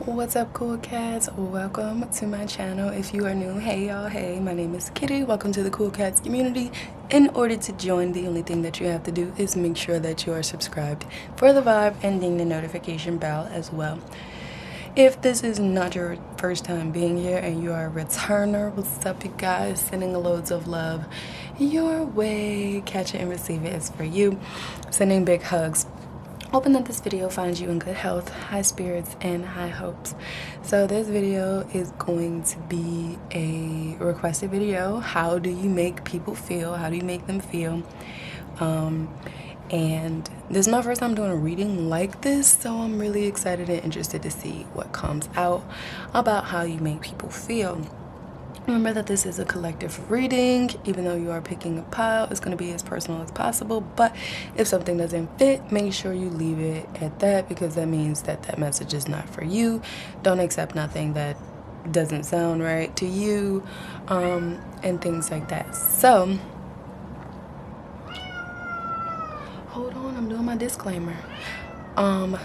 What's up, cool cats? Welcome to my channel. If you are new, hey y'all, hey, my name is Kitty. Welcome to the cool cats community. In order to join, the only thing that you have to do is make sure that you are subscribed for the vibe and ding the notification bell as well. If this is not your first time being here and you are a returner, what's up, you guys? Sending loads of love your way. Catch it and receive it is for you. Sending big hugs. Hoping that this video finds you in good health, high spirits, and high hopes. So this video is going to be a requested video. How do you make people feel? How do you make them feel? And this is my first time doing a reading like this, so I'm really excited and interested to see what comes out about how you make people feel. Remember that this is a collective reading. Even though you are picking a pile, it's going to be as personal as possible. But if something doesn't fit, make sure you leave it at that, because that means that that message is not for you. Don't accept nothing that doesn't sound right to you, and things like that. So, hold on, I'm doing my disclaimer.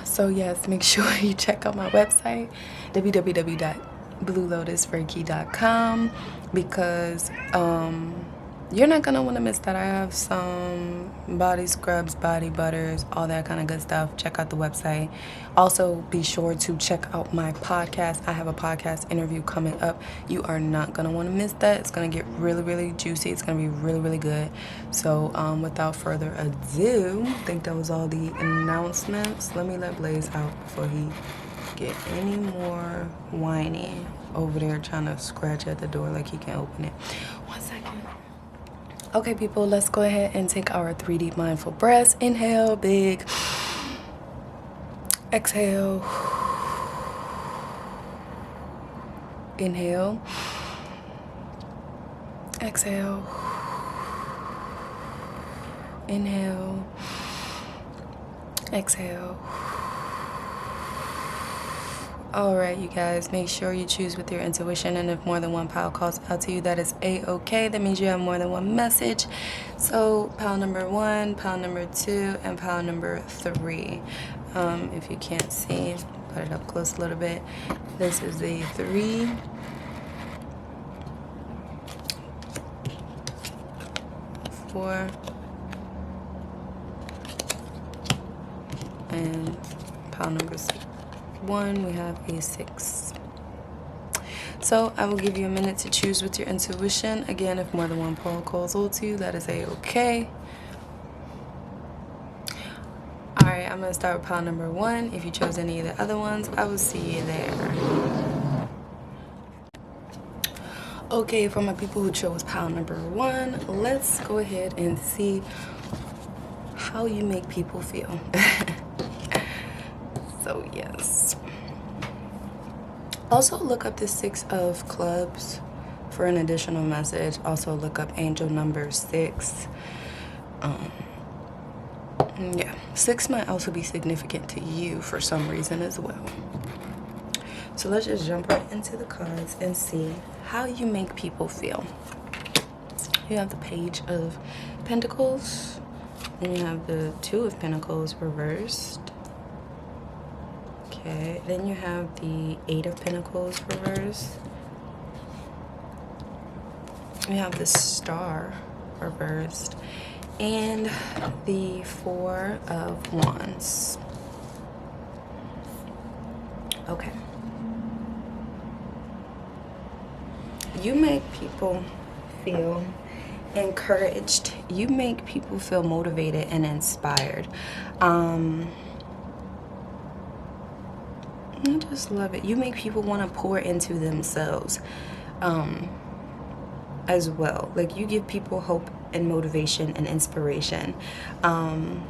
So yes, make sure you check out my website, www.bluelotusreiki.com, because you're not gonna want to miss that. I have some body scrubs, body butters, all that kind of good stuff. Check out the website. Also, be sure to check out my podcast. I have a podcast interview coming up. You are not gonna want to miss that. It's gonna get really, really juicy. It's gonna be really, really good. So without further ado, I think that was all the announcements. Let me let Blaze out before he get any more whiny over there trying to scratch at the door like he can open it. 1 second. Okay, people, let's go ahead and take our 3 deep mindful breaths. Inhale, big. Exhale. Inhale. Exhale. Inhale. Exhale. Alright, you guys, make sure you choose with your intuition, and if more than one pile calls out to you, that is a-okay. That means you have more than one message. So pile number 1, pile number 2, and pile number 3. If you can't see, put it up close a little bit. This is the 3, 4, and pile number 1, we have a 6. So I will give you a minute to choose with your intuition. Again, if more than one pile calls out to you, that is a-okay. Alright, I'm going to start with pile number 1. If you chose any of the other ones, I will see you there. Okay, for my people who chose pile number 1, let's go ahead and see how you make people feel. So yes. Also look up the 6 of clubs for an additional message. Also look up angel number 6. Yeah, 6 might also be significant to you for some reason as well. So let's just jump right into the cards and see how you make people feel. You have the Page of Pentacles, then you have the 2 of Pentacles reversed. Okay, then you have the 8 of Pentacles reversed. You have the Star reversed. And the 4 of Wands. Okay. You make people feel encouraged. You make people feel motivated and inspired. I just love it. You make people want to pour into themselves as well. Like, you give people hope and motivation and inspiration. I'm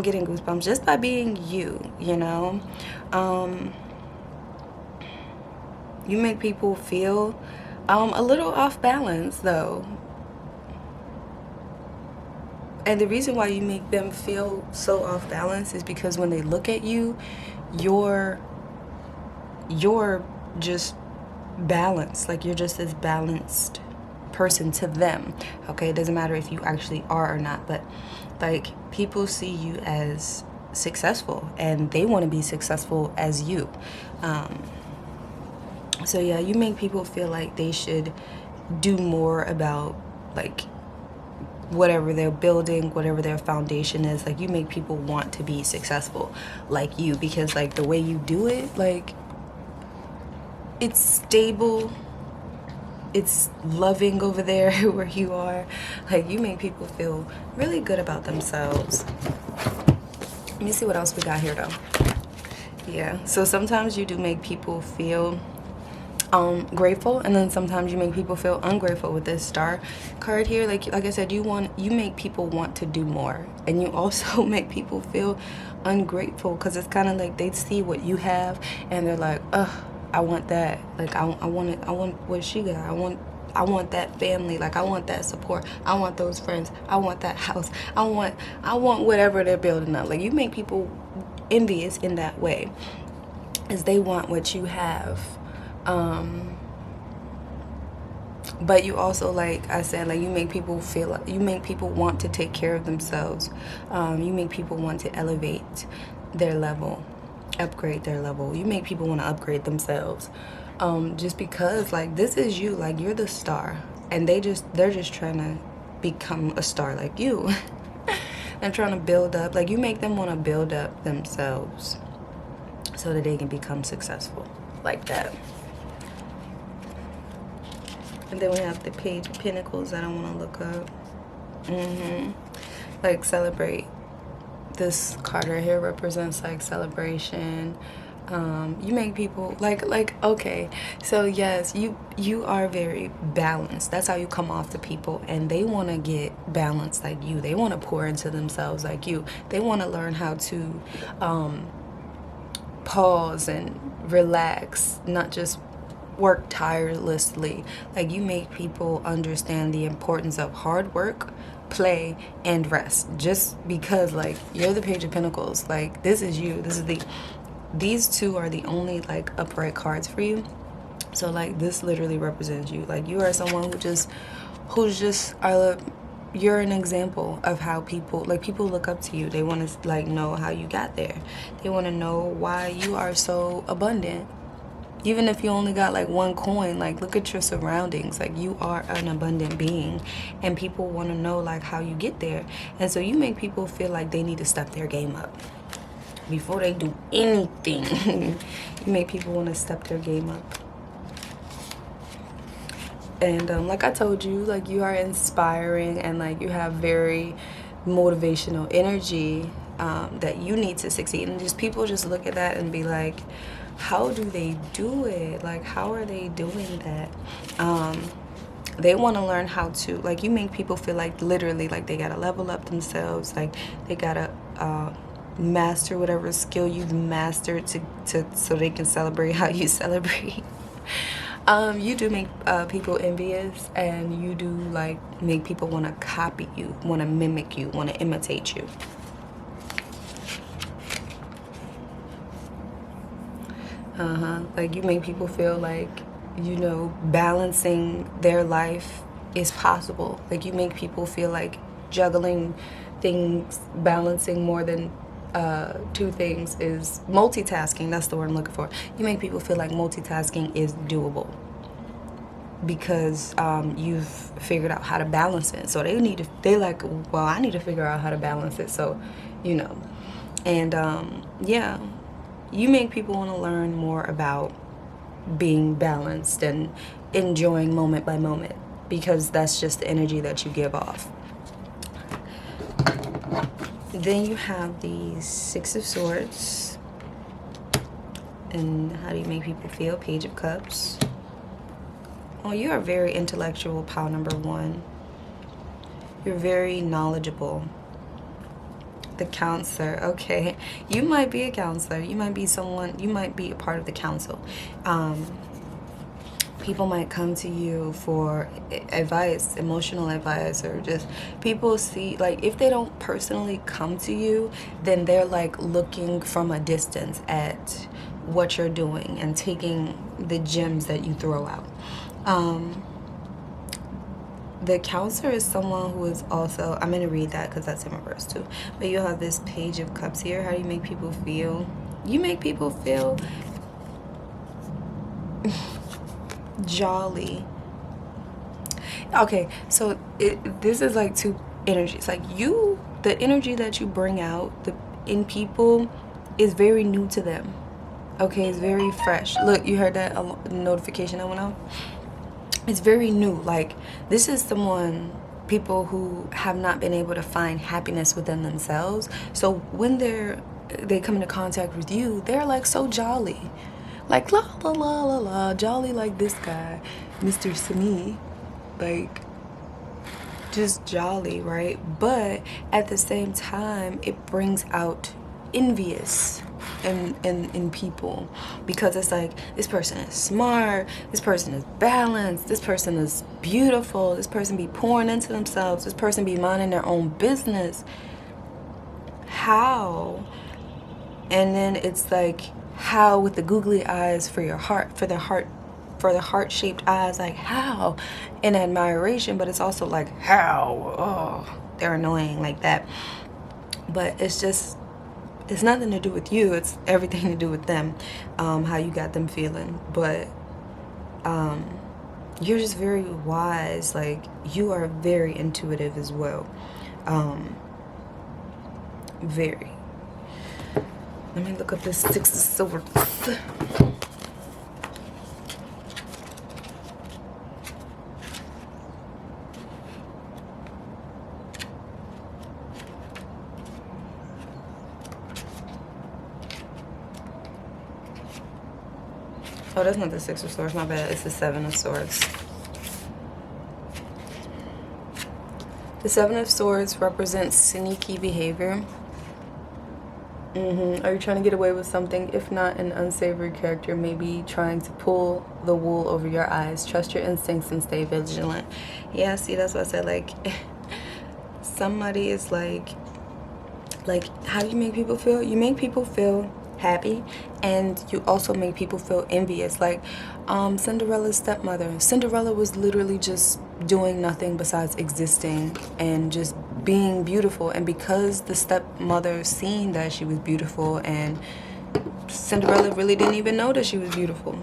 getting goosebumps just by being you, you know. You make people feel a little off balance though. And the reason why you make them feel so off balance is because when they look at you, you're just balanced. Like, you're just this balanced person to them. Okay, it doesn't matter if you actually are or not, but like, people see you as successful, and they want to be successful as you. So yeah, you make people feel like they should do more about like whatever they're building, whatever their foundation is. Like, you make people want to be successful like you, because like the way you do it, like, it's stable, it's loving over there where you are. Like, you make people feel really good about themselves. Let me see what else we got here though. Yeah, so sometimes you do make people feel grateful, and then sometimes you make people feel ungrateful with this star card here. Like I said, you make people want to do more, and you also make people feel ungrateful, because it's kind of like they see what you have and they're like, ugh, I want that. Like, I want what she got. I want that family. Like, I want that support. I want those friends. I want that house. I want whatever they're building up. Like, you make people envious in that way, as they want what you have. But you also, like I said, like, you make people feel, you make people want to take care of themselves. You make people want to elevate their level, upgrade their level. You make people want to upgrade themselves, just because, like, this is you. Like, you're the star, and they're just trying to become a star like you. They're trying to build up, like, you make them want to build up themselves so that they can become successful like that. And then we have the Page of Pentacles that I want to look up. Like, celebrate. This card right here represents, like, celebration. You make people like okay, so yes, you are very balanced. That's how you come off to people, and they want to get balanced like you. They want to pour into themselves like you. They want to learn how to pause and relax, not just work tirelessly. Like, you make people understand the importance of hard work, play, and rest. Just because, like, you're the Page of Pentacles. Like, this is you. These two are the only, like, upright cards for you. So, like, this literally represents you. Like, you are someone you're an example of how people look up to you. They want to, like, know how you got there. They want to know why you are so abundant. Even if you only got, like, one coin, like, look at your surroundings. Like, you are an abundant being, and people want to know, like, how you get there. And so you make people feel like they need to step their game up before they do anything. You make people want to step their game up. And like I told you, like, you are inspiring, and, like, you have very motivational energy that you need to succeed. And just people just look at that and be like, how do they do it? Like, how are they doing that? They want to learn how to, like, you make people feel like literally like they gotta level up themselves, like they gotta master whatever skill you've mastered to so they can celebrate how you celebrate. You do make people envious, and you do, like, make people want to copy you, want to mimic you, want to imitate you. Like, you make people feel like, you know, balancing their life is possible. Like, you make people feel like juggling things, balancing more than two things is multitasking. That's the word I'm looking for. You make people feel like multitasking is doable because you've figured out how to balance it. So they're like, well, I need to figure out how to balance it. So, you know, and yeah, you make people want to learn more about being balanced and enjoying moment by moment, because that's just the energy that you give off. Then you have the Six of Swords. And how do you make people feel? Page of Cups. Oh, you are very intellectual, pile number 1. You're very knowledgeable. The Counselor. Okay. You might be a counselor. You might be someone, you might be a part of the council. People might come to you for advice, emotional advice, or just people see, like, if they don't personally come to you, then they're, like, looking from a distance at what you're doing and taking the gems that you throw out. the counselor is someone who is also, I'm going to read that because that's in reverse too, but you have this Page of Cups here. How do you make people feel? You make people feel jolly. Okay, so this is like two energies. Like you, the energy that you bring out in people is very new to them. Okay, it's very fresh. Look, you heard that notification that went out? It's very new. Like, this is people who have not been able to find happiness within themselves. So when they come into contact with you, they're like so jolly. Like, la la la la la, jolly like this guy, Mr. Simi. Like, just jolly, right? But at the same time, it brings out envious in people, because it's like, this person is smart, this person is balanced, this person is beautiful, this person be pouring into themselves, this person be minding their own business. How? And then it's like, how, with the googly eyes for your heart, for the heart-shaped eyes, like how, in admiration. But it's also like, how? Oh, they're annoying like that. But it's nothing to do with you, it's everything to do with them, how you got them feeling. But you're just very wise. Like, you are very intuitive as well. Very. Let me look up this Six of Swords. Oh, that's not the Six of Swords, my bad. It's the Seven of Swords. The Seven of Swords represents sneaky behavior. Are you trying to get away with something? If not, an unsavory character may be trying to pull the wool over your eyes. Trust your instincts and stay vigilant. Yeah, see, that's what I said. Like, somebody is like, how do you make people feel? You make people feel happy, and you also make people feel envious. Like Cinderella's stepmother. Cinderella was literally just doing nothing besides existing and just being beautiful, and because the stepmother seen that she was beautiful, and Cinderella really didn't even know that she was beautiful,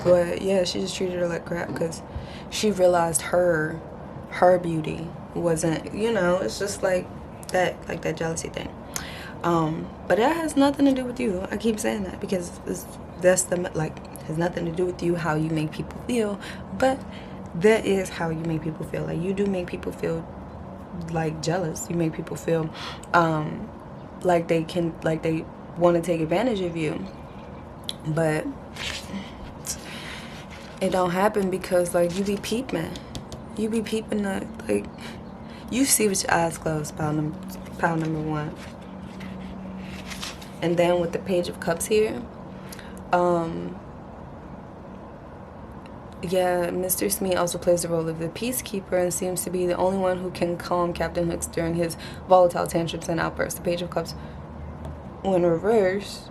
but yeah, she just treated her like crap because she realized her beauty wasn't, you know, it's just like that jealousy thing. But that has nothing to do with you. I keep saying that because has nothing to do with you, how you make people feel, but that is how you make people feel. Like, you do make people feel like jealous. You make people feel like they want to take advantage of you, but it don't happen because, like, you be peeping that, like, you see with your eyes closed. Pile number one. And then with the Page of Cups here, yeah, Mr. Smee also plays the role of the peacekeeper and seems to be the only one who can calm Captain Hooks during his volatile tantrums and outbursts. The Page of Cups, when reversed,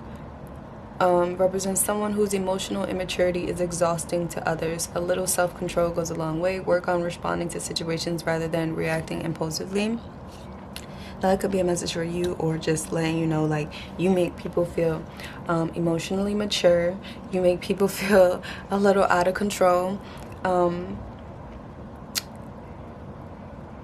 represents someone whose emotional immaturity is exhausting to others. A little self-control goes a long way. Work on responding to situations rather than reacting impulsively. That could be a message for you, or just letting you know, like, you make people feel emotionally mature. You make people feel a little out of control.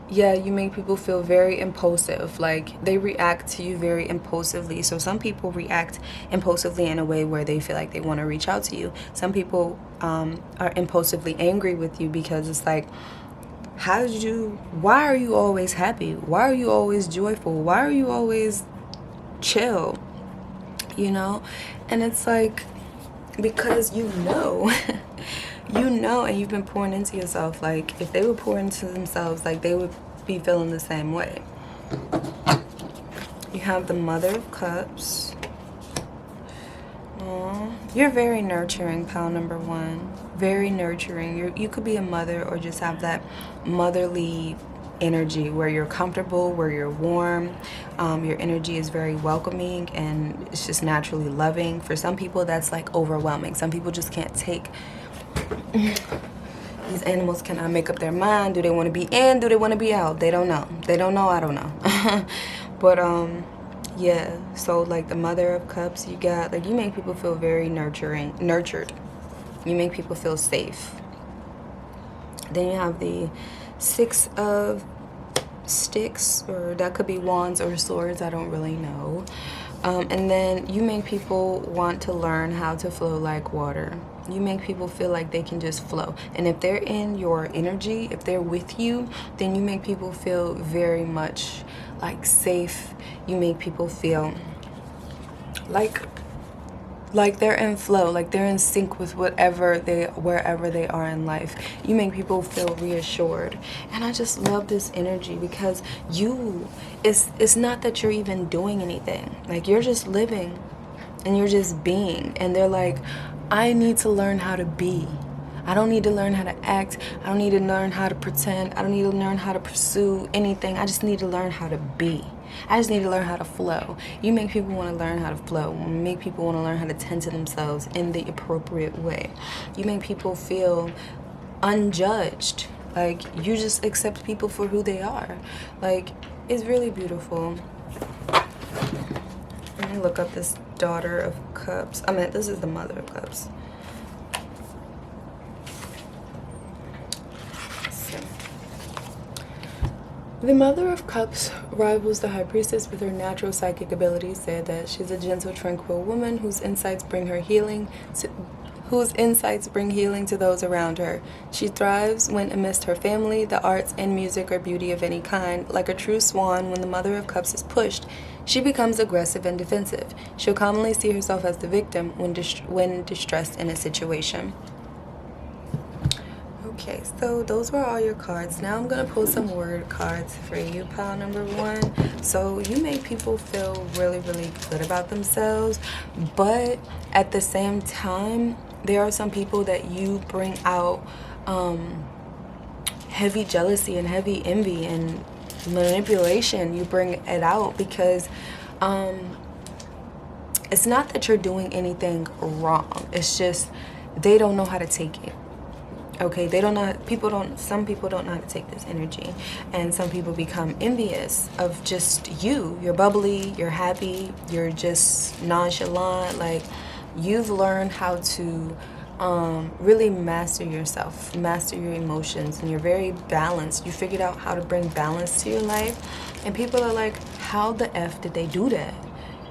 Yeah, you make people feel very impulsive. Like, they react to you very impulsively. So some people react impulsively in a way where they feel like they want to reach out to you. Some people are impulsively angry with you because it's like, why are you always happy? Why are you always joyful? Why are you always chill? You know? And it's like, because you know, and you've been pouring into yourself. Like, if they would pour into themselves, like, they would be feeling the same way. You have the Mother of Cups. Aww. You're very nurturing, pile number one. Very nurturing. You could be a mother, or just have that motherly energy where you're comfortable, where you're warm. Your energy is very welcoming, and it's just naturally loving. For some people, that's like overwhelming. Some people just can't take These animals cannot make up their mind. Do they want to be in? Do they want to be out? They don't know. They don't know. I don't know. But yeah. So like the Mother of Cups, you got like, you make people feel very nurtured. You make people feel safe. Then you have the Six of Sticks, or that could be wands or swords. I don't really know. And then you make people want to learn how to flow like water. You make people feel like they can just flow. And if they're in your energy, if they're with you, then you make people feel very much like safe. You make people feel like they're in flow, like they're in sync with wherever they are in life. You make people feel reassured. And I just love this energy because it's not that you're even doing anything. Like, you're just living and you're just being. And they're like, I need to learn how to be. I don't need to learn how to act. I don't need to learn how to pretend. I don't need to learn how to pursue anything. I just need to learn how to be. I just need to learn how to flow. You make people want to learn how to flow. You make people want to learn how to tend to themselves in the appropriate way. You make people feel unjudged. Like, you just accept people for who they are. Like, it's really beautiful. Let me look up this Daughter of Cups. I mean, this is the Mother of Cups. The Mother of Cups rivals the High Priestess with her natural psychic abilities, said that she's a gentle, tranquil woman whose insights bring healing to those around her. She thrives when amidst her family, the arts, and music or beauty of any kind. Like a true swan, when the Mother of Cups is pushed, she becomes aggressive and defensive. She'll commonly see herself as the victim when distressed in a situation. Okay, so those were all your cards. Now I'm going to pull some word cards for you, pile number 1. So you make people feel really, really good about themselves, but at the same time, there are some people that you bring out heavy jealousy and heavy envy and manipulation. You bring it out because it's not that you're doing anything wrong. It's just they don't know how to take it. Okay, some people don't know how to take this energy, and some people become envious of just you. You're bubbly, you're happy, you're just nonchalant. Like, you've learned how to really master yourself, master your emotions, and you're very balanced. You figured out how to bring balance to your life, and people are like, how the F did they do that?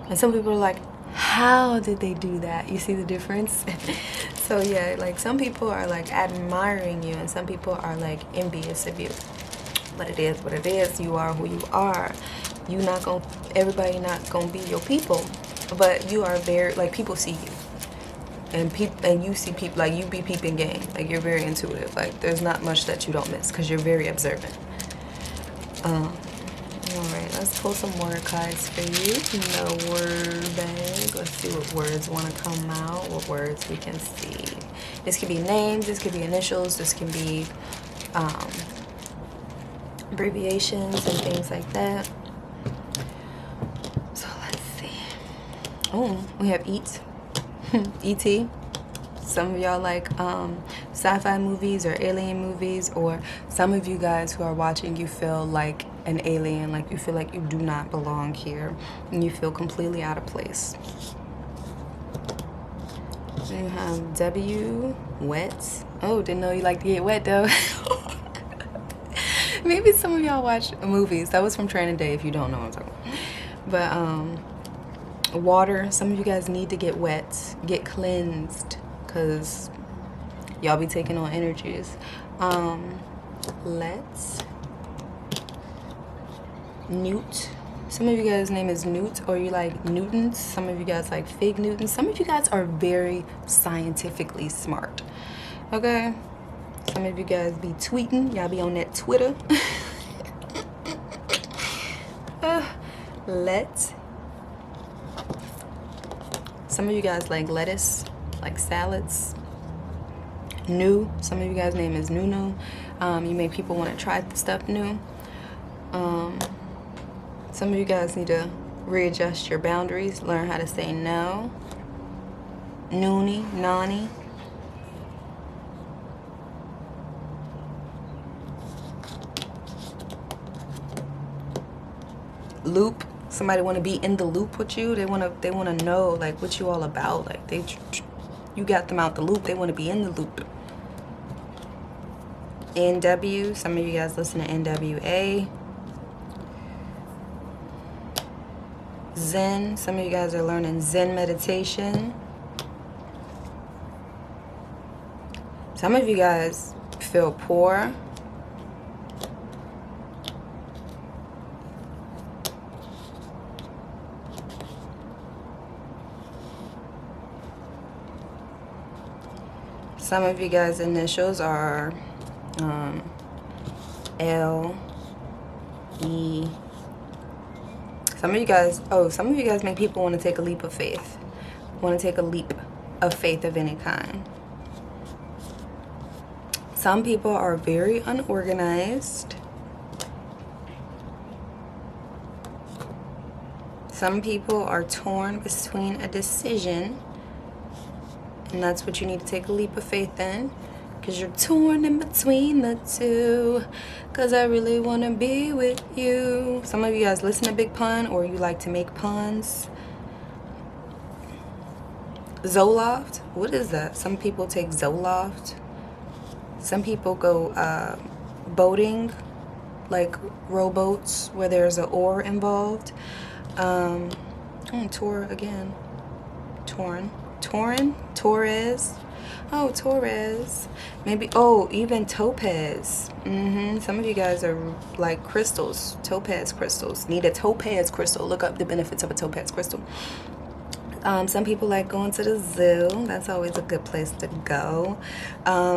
And some people are like, how did they do that? You see the difference? So yeah, like, some people are like admiring you and some people are like envious of you. But it is what it is. You are who you are. Everybody not gonna be your people. But you are very, like, people see you. And you see people, like, you be peeping game. Like, you're very intuitive. Like, there's not much that you don't miss because you're very observant. Alright, let's pull some word cards for you. No word bag. Let's see what words want to come out, what words we can see. This could be names, this could be initials, this can be abbreviations and things like that. So let's see. Oh, we have EAT. E.T. Some of y'all like sci-fi movies or alien movies, or some of you guys who are watching, you feel like an alien, like you feel like you do not belong here and you feel completely out of place. You have W, wet. Oh, didn't know you like to get wet though. Maybe some of y'all watch movies. That was from Training Day, if you don't know what I'm talking about. But water, some of you guys need to get wet, get cleansed, because y'all be taking on energies. Let's Newt. Some of you guys' name is Newt, or you like Newtons. Some of you guys like Fig Newtons. Some of you guys are very scientifically smart. Okay? Some of you guys be tweeting. Y'all be on that Twitter. Some of you guys like lettuce, like salads. New. Some of you guys' name is Nunu. You make people want to try stuff new. Some of you guys need to readjust your boundaries, learn how to say no. Noonie, Nani. loop. Somebody want to be in the loop with you. They want to know like what you all about. Like you got them out the loop. They want to be in the loop. NW. Some of you guys listen to NWA. Zen. Some of you guys are learning Zen meditation. Some of you guys feel poor. Some of you guys' initials are L, E. Some of you guys make people want to take a leap of faith. Want to take a leap of faith of any kind. Some people are very unorganized. Some people are torn between a decision. And that's what you need to take a leap of faith in. Because you're torn in between the two. Because I really want to be with you. Some of you guys listen to Big Pun, or you like to make puns. Zoloft. What is that? Some people take Zoloft. Some people go boating, like rowboats where there's an oar involved. Tour again. Torres. Oh, Torres. Maybe, oh, even topaz. Some of you guys are like crystals, topaz crystals. Need a topaz crystal. Look up the benefits of a topaz crystal. Some people like going to the zoo. That's always a good place to go.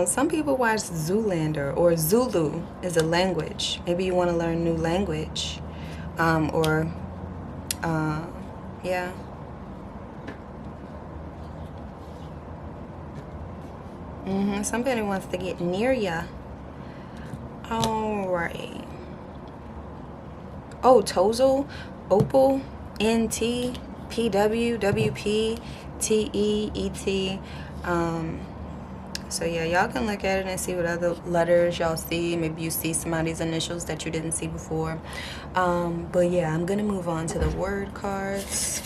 Some people watch Zoolander, or Zulu is a language. Maybe you want to learn new language. Yeah. Somebody wants to get near ya. All right. Oh, Tozel, Opal, NT, PW, WP, TE, ET. So yeah, y'all can look at it and see what other letters y'all see. Maybe you see somebody's initials that you didn't see before. But yeah, I'm gonna move on to the word cards.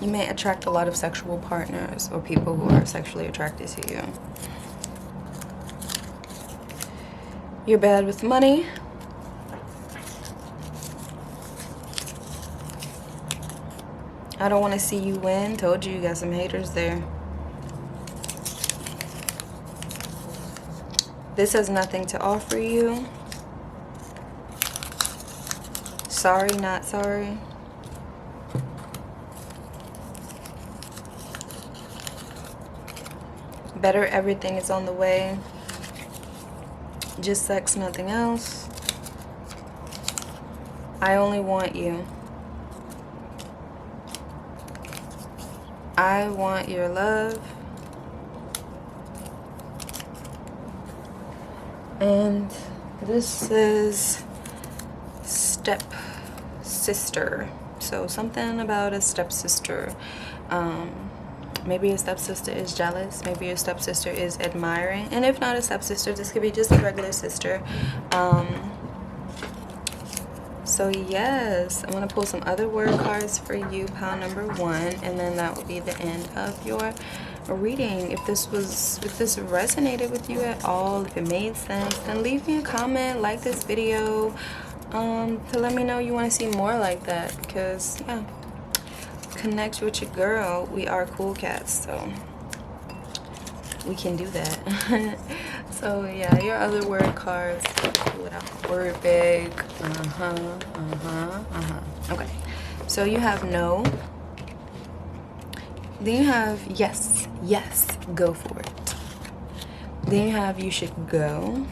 You may attract a lot of sexual partners or people who are sexually attracted to you. You're bad with money. I don't want to see you win. Told you, you got some haters there. This has nothing to offer you. Sorry, not sorry. Better, everything is on the way. Just sex, nothing else. I only want you. I want your love. And this is stepsister. So something about a stepsister. Maybe your stepsister is jealous. Maybe your stepsister is admiring. And if not a stepsister, this could be just a regular sister. So yes, I'm going to pull some other word cards for you, pile number 1. And then that will be the end of your reading. If this resonated with you at all, if it made sense, then leave me a comment, like this video, to let me know you want to see more like that. Because, yeah. Connect with your girl. We are cool cats, so we can do that. So yeah, your other word cards. Pull it out. Word big. Okay. So you have no. Then you have yes. Yes. Go for it. Then you have you should go.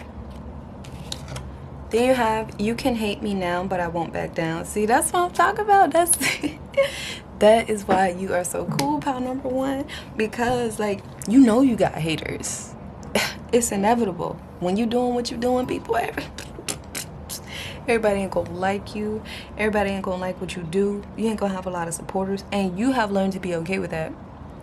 Then you have you can hate me now, but I won't back down. See, that's what I'm talking about. That's that is why you are so cool, pal number 1, because like you know you got haters. It's inevitable. When you doing what you doing, people, everybody ain't gonna like you. Everybody ain't gonna like what you do. You ain't gonna have a lot of supporters. And you have learned to be okay with that.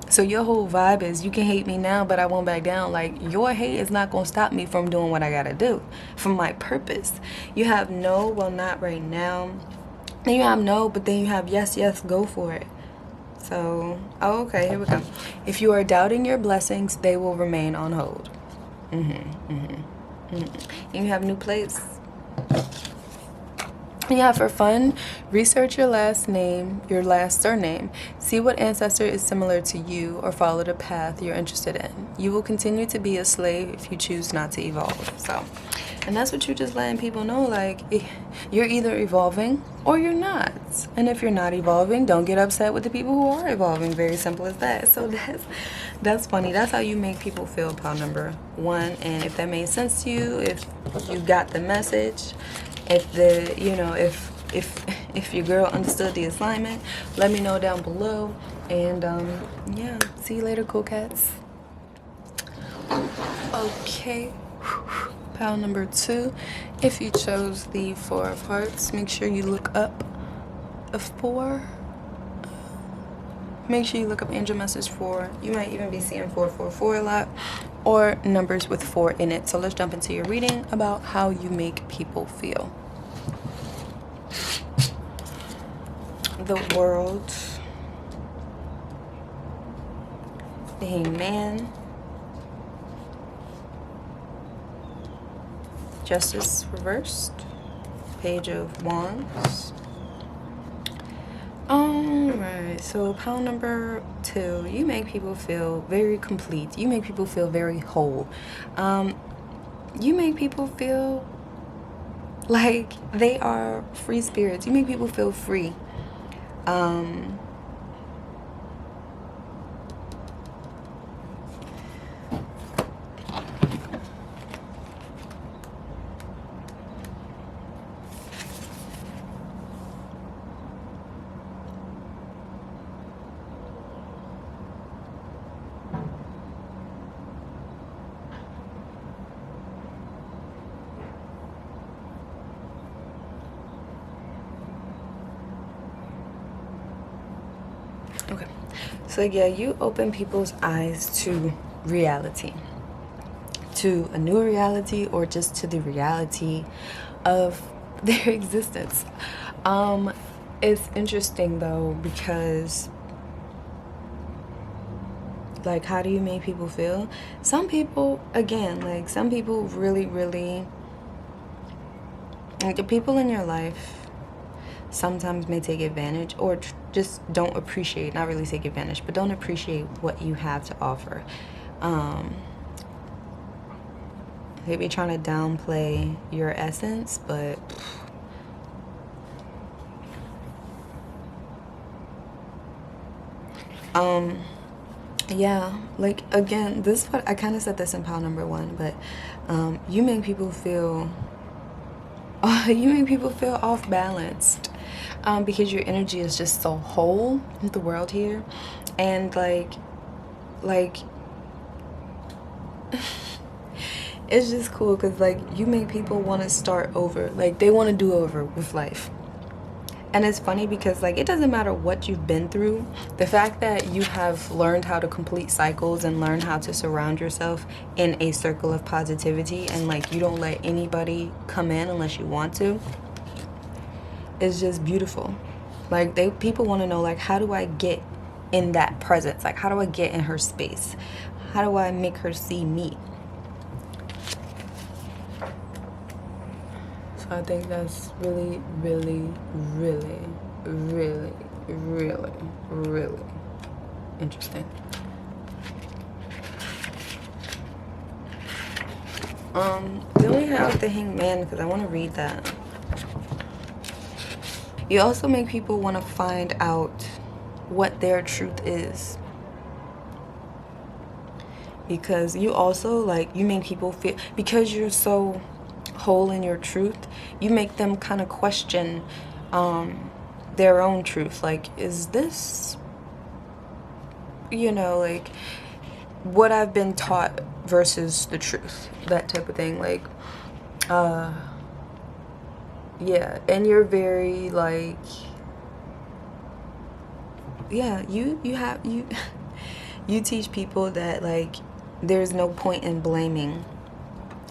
So your whole vibe is, you can hate me now, but I won't back down. Like, your hate is not gonna stop me from doing what I gotta do, from my purpose. You have no, well, not right now. Then you have no, but then you have yes, yes, go for it. So, oh, okay, here we go. If you are doubting your blessings, they will remain on hold. And you have new place. Yeah, for fun, research your last name, your last surname. See what ancestor is similar to you or follow the path you're interested in. You will continue to be a slave if you choose not to evolve. So, and that's what you're just letting people know, like, you're either evolving or you're not. And if you're not evolving, don't get upset with the people who are evolving. Very simple as that. So that's funny. That's how you make people feel, pile number 1. And if that made sense to you, if you got the message, if the, you know, if your girl understood the assignment, let me know down below. And yeah, see you later, cool cats. Okay, pile number 2. If you chose the 4 of hearts, make sure you look up a 4. Make sure you look up angel message 4. You might even be seeing 444 a lot, or numbers with 4 in it. So let's jump into your reading about how you make people feel. The World, the Hangman, Justice reversed, Page of Wands. Alright, so pile number 2, you make people feel very complete. You make people feel very whole. You make people feel like they are free spirits. You make people feel free. Okay, so yeah, you open people's eyes to reality, to a new reality, or just to the reality of their existence. It's interesting though, because like, how do you make people feel? Some people, again, like, some people really, like, the people in your life sometimes may take advantage, or just don't appreciate, not really take advantage, but don't appreciate what you have to offer. They be trying to downplay your essence, but yeah, like, again, this is what I kind of said this in pile number 1, but you make people feel you make people feel off balanced, because your energy is just so whole with the world here. And like it's just cool, because like, you make people want to start over. Like, they want to do over with life. And it's funny because, like, it doesn't matter what you've been through. The fact that you have learned how to complete cycles and learn how to surround yourself in a circle of positivity, and like, you don't let anybody come in unless you want to, is just beautiful. Like, people want to know, like, how do I get in that presence? Like, how do I get in her space? How do I make her see me? I think that's really interesting. Then we have the Hangman, because I want to read that. You also make people want to find out what their truth is, because you also, like, you make people feel, because you're so whole in your truth, you make them kind of question their own truth. Like, is this, you know, like, what I've been taught versus the truth, that type of thing. Like, yeah, and you're very like, yeah, you you teach people that like there's no point in blaming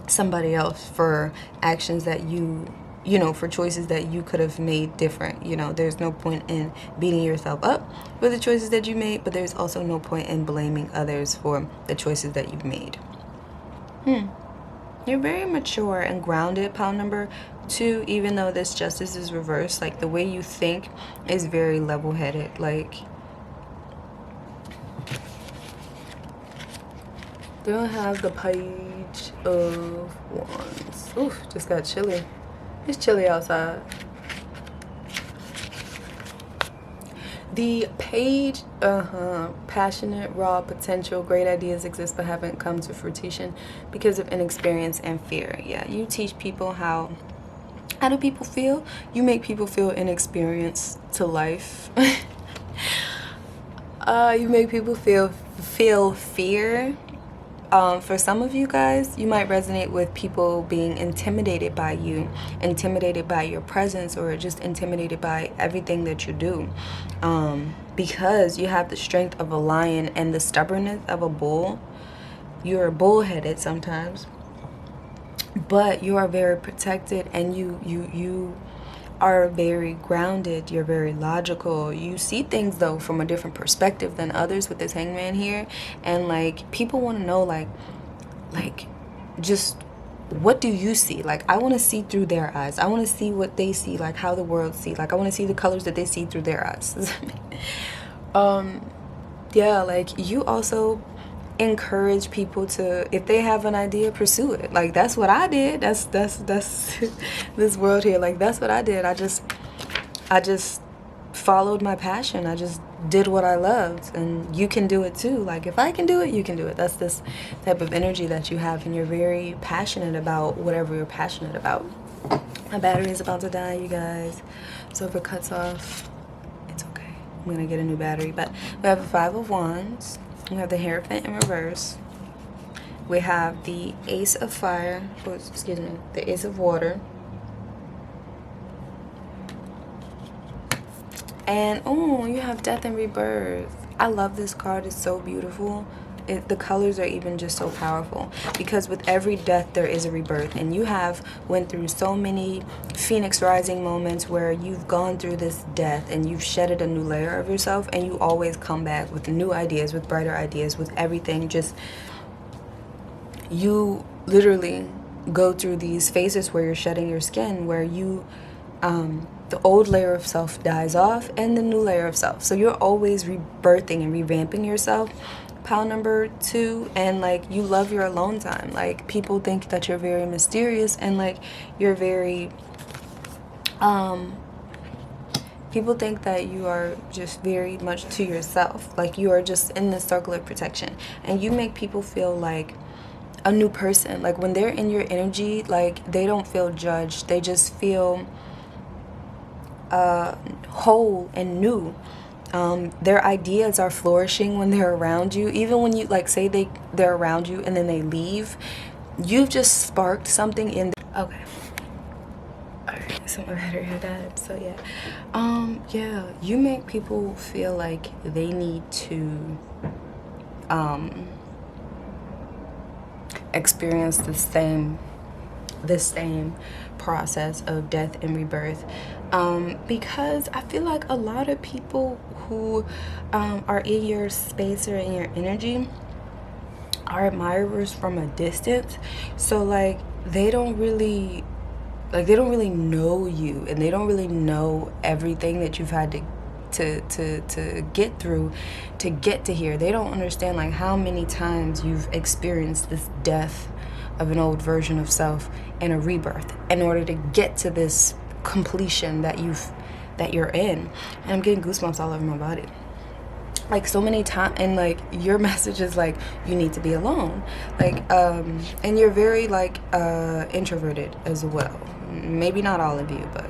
somebody else for actions that you know, for choices that you could have made different. You know, there's no point in beating yourself up for the choices that you made, but there's also no point in blaming others for the choices that you've made. You're very mature and grounded, pile number 2, even though this justice is reversed. Like, the way you think is very level-headed. Like, they don't have the Page of Wands. Oof, just got chilly. It's chilly outside. The Page, passionate, raw, potential, great ideas exist but haven't come to fruition because of inexperience and fear. Yeah, you teach people how do people feel? You make people feel inexperienced to life. You make people feel fear. For some of you guys, you might resonate with people being intimidated by you, intimidated by your presence, or just intimidated by everything that you do. Because you have the strength of a lion and the stubbornness of a bull. You're bullheaded sometimes, but you are very protected, and you are very grounded. You're very logical. You see things though from a different perspective than others with this Hangman here, and like people want to know like just what do you see? Like, I want to see through their eyes. I want to see what they see, like how the world see. Like, I want to see the colors that they see through their eyes. Yeah, like you also encourage people to, if they have an idea, pursue it. Like, that's what I did. That's this world here. Like, that's what I did. I just followed my passion. I just did what I loved, and you can do it too. Like, if I can do it, you can do it. That's this type of energy that you have, and you're very passionate about whatever you're passionate about. My battery is about to die, you guys, so if it cuts off, it's okay. I'm gonna get a new battery. But we have a 5 of Wands. We have the Hierophant in reverse. We have the Ace of Fire, the Ace of Water. And, oh, you have Death and Rebirth. I love this card. It's so beautiful. The colors are even just so powerful, because with every death there is a rebirth, and you have went through so many Phoenix rising moments where you've gone through this death and you've shedded a new layer of yourself, and you always come back with new ideas, with brighter ideas, with everything. Just, you literally go through these phases where you're shedding your skin, where you the old layer of self dies off and the new layer of self. So you're always rebirthing and revamping yourself, pile number 2. And like, you love your alone time. Like, people think that you're very mysterious, and like you're very people think that you are just very much to yourself. Like, you are just in this circle of protection, and you make people feel like a new person. Like, when they're in your energy, like, they don't feel judged. They just feel whole and new. Their ideas are flourishing when they're around you. Even when you like say they're around you and then they leave, you've just sparked something in okay. Alright, so my battery had died. So yeah, you make people feel like they need to experience the same process of death and rebirth, because I feel like a lot of people who are in your space or in your energy are admirers from a distance. So like, they don't really know you, and they don't really know everything that you've had to get through to get to here. They don't understand like how many times you've experienced this death of an old version of self and a rebirth in order to get to this completion that you're in. And I'm getting goosebumps all over my body. Like, so many times, and like, your message is like, you need to be alone. Like, and you're very like introverted as well. Maybe not all of you, but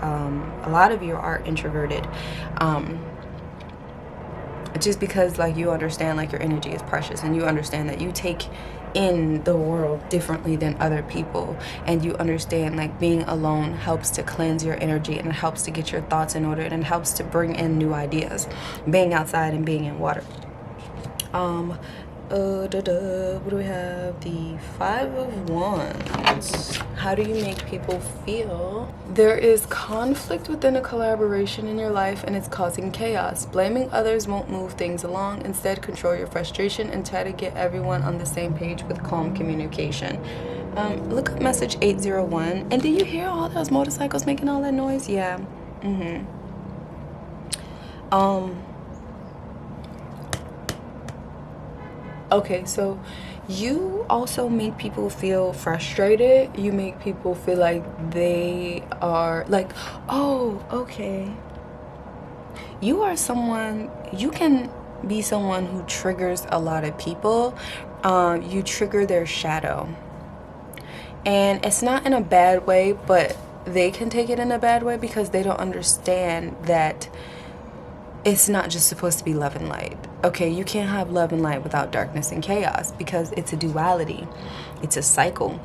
a lot of you are introverted. just because like you understand like your energy is precious, and you understand that you take in the world differently than other people, and you understand like being alone helps to cleanse your energy, and it helps to get your thoughts in order, and it helps to bring in new ideas, being outside and being in water. What do we have? The 5 of Wands. How do you make people feel? There is conflict within a collaboration in your life, and it's causing chaos. Blaming others won't move things along. Instead, control your frustration and try to get everyone on the same page with calm communication. Look up message 801. And do you hear all those motorcycles making all that noise? Yeah. Okay, so you also make people feel frustrated. You make people feel like they are like, oh, okay. You are someone, you can be someone who triggers a lot of people. You trigger their shadow. And it's not in a bad way, but they can take it in a bad way because they don't understand that it's not just supposed to be love and light. Okay, you can't have love and light without darkness and chaos, because it's a duality. It's a cycle.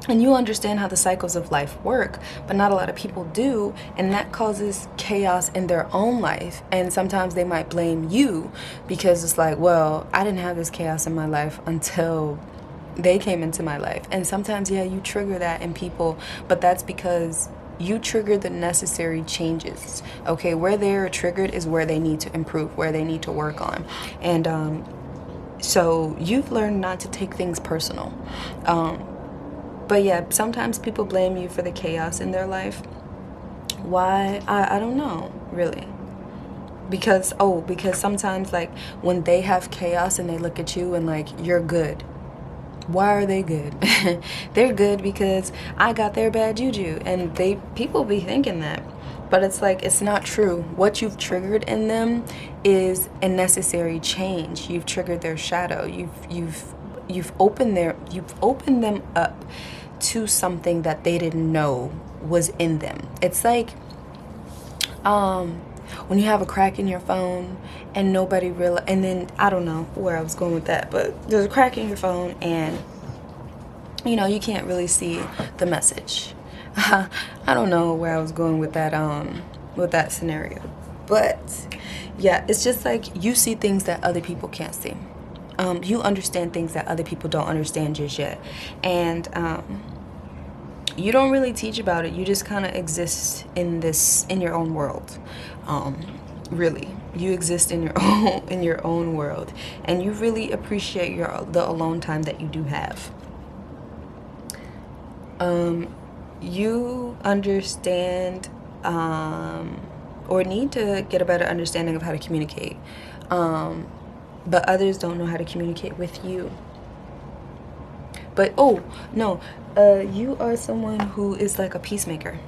And you understand how the cycles of life work, but not a lot of people do, and that causes chaos in their own life. And sometimes they might blame you because it's like, well, I didn't have this chaos in my life until they came into my life. And sometimes, yeah, you trigger that in people, but that's because you trigger the necessary changes. Okay, where they're triggered is where they need to improve, where they need to work on. And so you've learned not to take things personal. But yeah, sometimes people blame you for the chaos in their life. Why? I don't know, really. Because sometimes like when they have chaos and they look at you and like, you're good. Why are they good? They're good because I got their bad juju, and people be thinking that, but it's like, it's not true. What you've triggered in them is a necessary change. You've triggered their shadow. You've opened them up to something that they didn't know was in them. It's like when you have a crack in your phone and nobody realizes, and then I don't know where I was going with that, but there's a crack in your phone and you know you can't really see the message. I don't know where I was going with that scenario, but yeah, it's just like you see things that other people can't see. You understand things that other people don't understand just yet, and you don't really teach about it. You just kind of exist in your own world. Really, you exist in your own world, and you really appreciate the alone time that you do have. You understand or need to get a better understanding of how to communicate, but others don't know how to communicate with you. But oh no, you are someone who is like a peacemaker.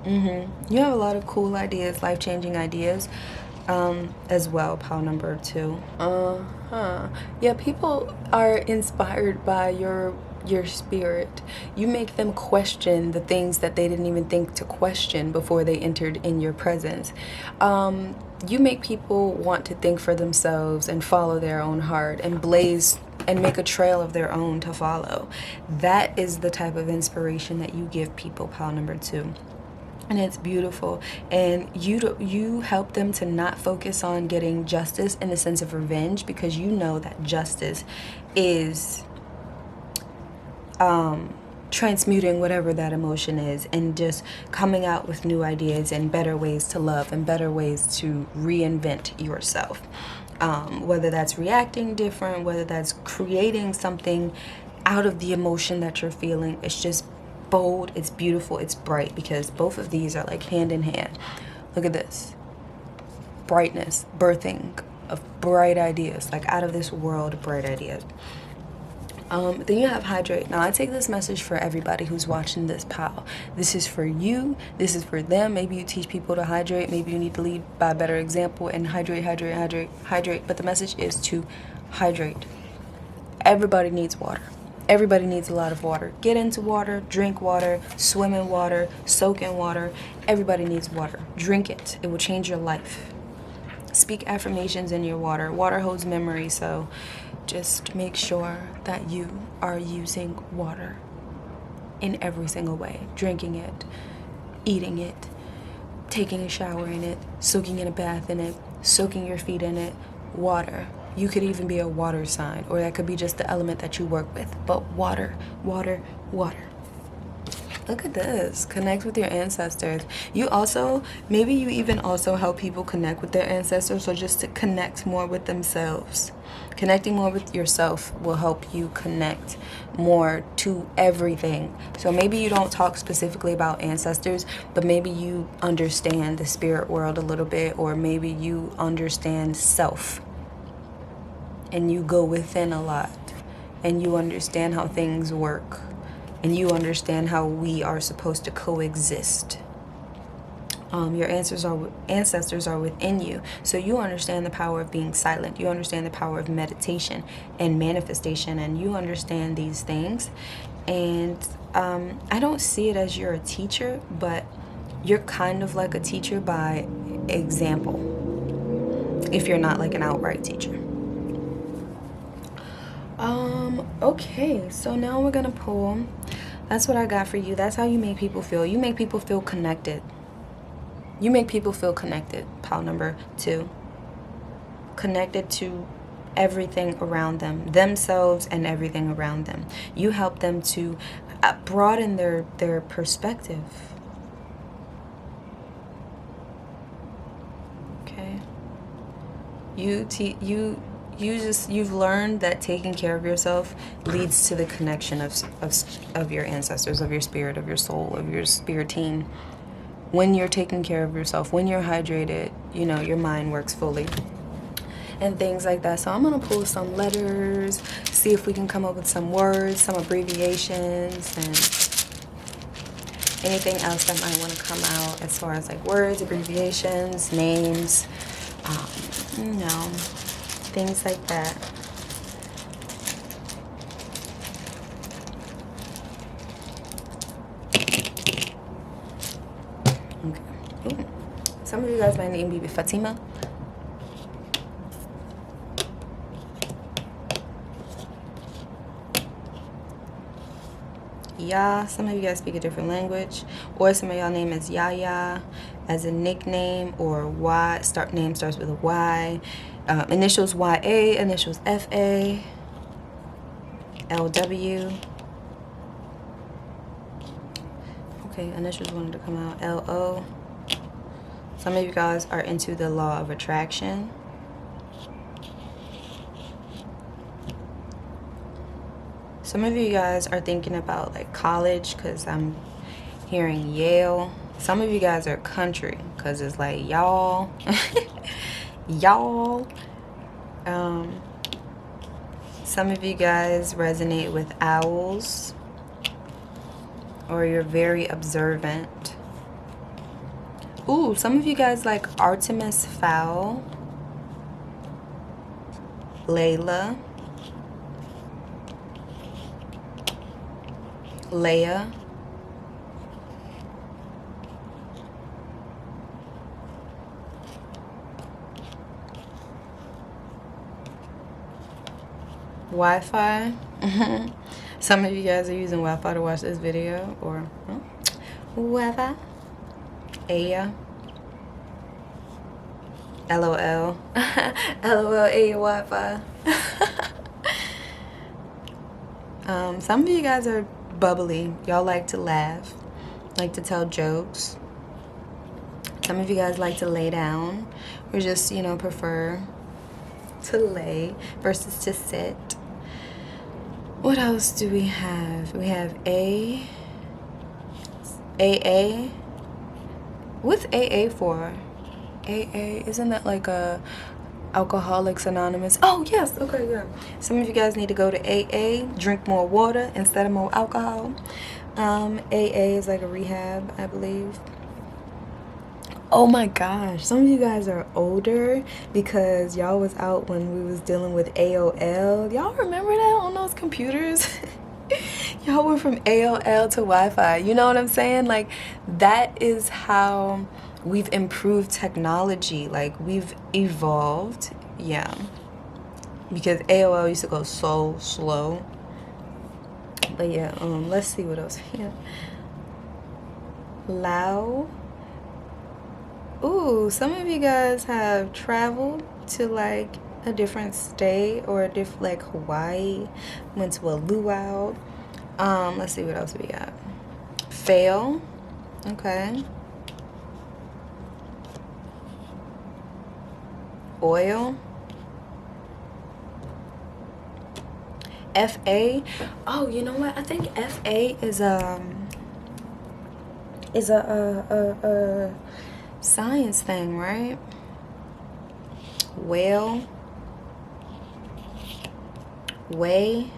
You have a lot of cool ideas, life-changing ideas, as well. Pile number 2. Yeah, people are inspired by your spirit. You make them question the things that they didn't even think to question before they entered in your presence. You make people want to think for themselves and follow their own heart and blaze and make a trail of their own to follow. That is the type of inspiration that you give people. Pile number 2. And it's beautiful, and you help them to not focus on getting justice in the sense of revenge, because you know that justice is transmuting whatever that emotion is and just coming out with new ideas and better ways to love and better ways to reinvent yourself, whether that's reacting different, whether that's creating something out of the emotion that you're feeling. It's just bold, it's beautiful, it's bright, because both of these are like hand in hand. Look at this. Brightness, birthing of bright ideas, like out of this world bright ideas. Then you have hydrate. Now I take this message for everybody who's watching this pile. This is for you, this is for them. Maybe you teach people to hydrate, maybe you need to lead by a better example and hydrate, but the message is to hydrate. Everybody needs water. Everybody needs a lot of water. Get into water, drink water, swim in water, soak in water. Everybody needs water. Drink it. It will change your life. speak affirmations in your water. Water holds memory, so just make sure that you are using water in every single way. Drinking it, eating it, taking a shower in it, soaking in a bath in it, soaking your feet in it. Water. You could even be a water sign, or that could be just the element that you work with. But water, water, water. Look at this. Connect with your ancestors. You also, maybe you even also help people connect with their ancestors, or just to connect more with themselves. Connecting more with yourself will help you connect more to everything. So maybe you don't talk specifically about ancestors, but maybe you understand the spirit world a little bit, or maybe you understand self. And you go within a lot, and you understand how things work. And you understand how we are supposed to coexist. Your ancestors are within you. So you understand the power of being silent. You understand the power of meditation and manifestation. And you understand these things. And I don't see it as you're a teacher, but you're kind of like a teacher by example, if you're not like an outright teacher. Okay, so now we're gonna pull. That's what I got for you. That's how you make people feel. You make people feel connected. You make people feel connected. Pile number 2. Connected to everything around them, themselves and everything around them. You help them to broaden their perspective. Okay. You've learned that taking care of yourself leads to the connection of your ancestors, of your spirit, of your soul, of your spirit team. When you're taking care of yourself, when you're hydrated, your mind works fully. And things like that. So I'm going to pull some letters, see if we can come up with some words, some abbreviations, and anything else that might want to come out as far as like words, abbreviations, names, things like that. Okay. Ooh. Some of you guys might name me Fatima. Ya. Some of you guys speak a different language, or some of y'all name is Yaya as a nickname, or Y. Name starts with a Y. Initials YA, initials FA, LW. Okay, initials wanted to come out. LO. Some of you guys are into the law of attraction. Some of you guys are thinking about like college, because I'm hearing Yale. Some of you guys are country, because it's like y'all. Y'all. Some of you guys resonate with owls, or you're very observant. Ooh, some of you guys like Artemis Fowl, Layla, Leia, Wi-Fi. Some of you guys are using Wi-Fi to watch this video, or Wi-Fi. Aya. LOL. LOL, Aya Wi-Fi. Some of you guys are bubbly. Y'all like to laugh, like to tell jokes. Some of you guys like to lay down, or just, prefer to lay versus to sit. What else do we have? We have AA. What's AA for? AA, isn't that like a Alcoholics Anonymous? Oh, yes. Okay, yeah. Some of you guys need to go to AA, drink more water instead of more alcohol. AA is like a rehab, I believe. Oh my gosh, some of you guys are older because y'all was out when we was dealing with AOL. Y'all remember that on those computers? Y'all went from AOL to Wi-Fi. You know what I'm saying? Like, that is how we've improved technology, like we've evolved. Yeah, because AOL used to go so slow. But yeah, let's see what else. Yeah, Lao. Ooh, some of you guys have traveled to like a different state or a different, like Hawaii, went to a luau. Let's see what else we got. Fail. Okay. Oil. FA. Oh, you know what? I think FA is a science thing, right? Whale. Way.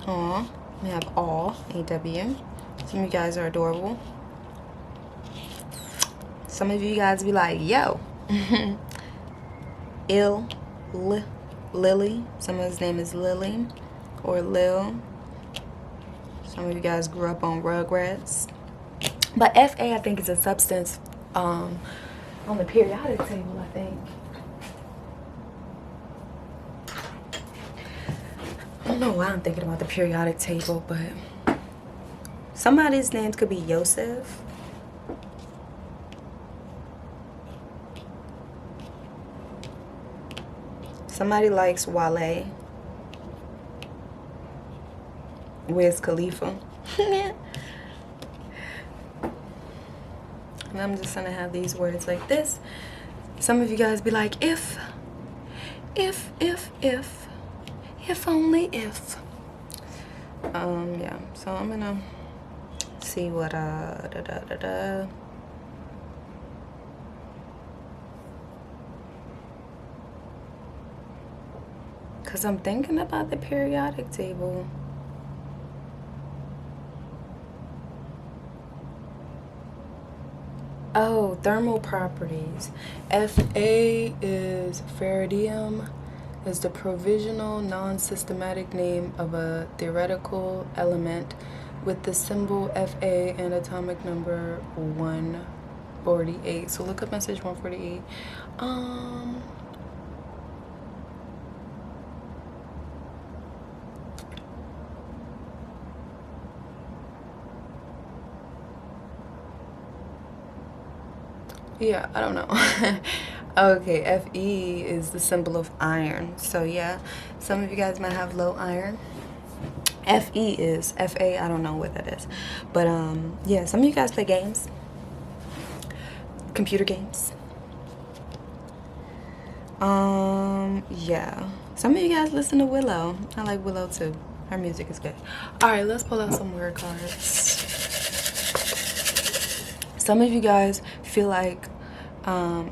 Aw. We have all. AW. Some of you guys are adorable. Some of you guys be like, yo. Lily. Someone's name is Lily or Lil. Some of you guys grew up on Rugrats. But FA, I think, is a substance on the periodic table, I think. I don't know why I'm thinking about the periodic table, but somebody's names could be Yosef. Somebody likes Wale. Wiz Khalifa. And I'm just gonna have these words like this. Some of you guys be like, if only if. Yeah, so I'm gonna see what because I'm thinking about the periodic table. Oh, thermal properties. Fa is ferradium, is the provisional non-systematic name of a theoretical element with the symbol Fa and atomic number 148. So look up message 148. Yeah, I don't know. Okay, Fe is the symbol of iron. So yeah, some of you guys might have low iron. Fe is Fa, I don't know what that is. But yeah, some of you guys play games. Computer games. Yeah. Some of you guys listen to Willow. I like Willow too. Her music is good. Alright, let's pull out some word cards. Some of you guys feel like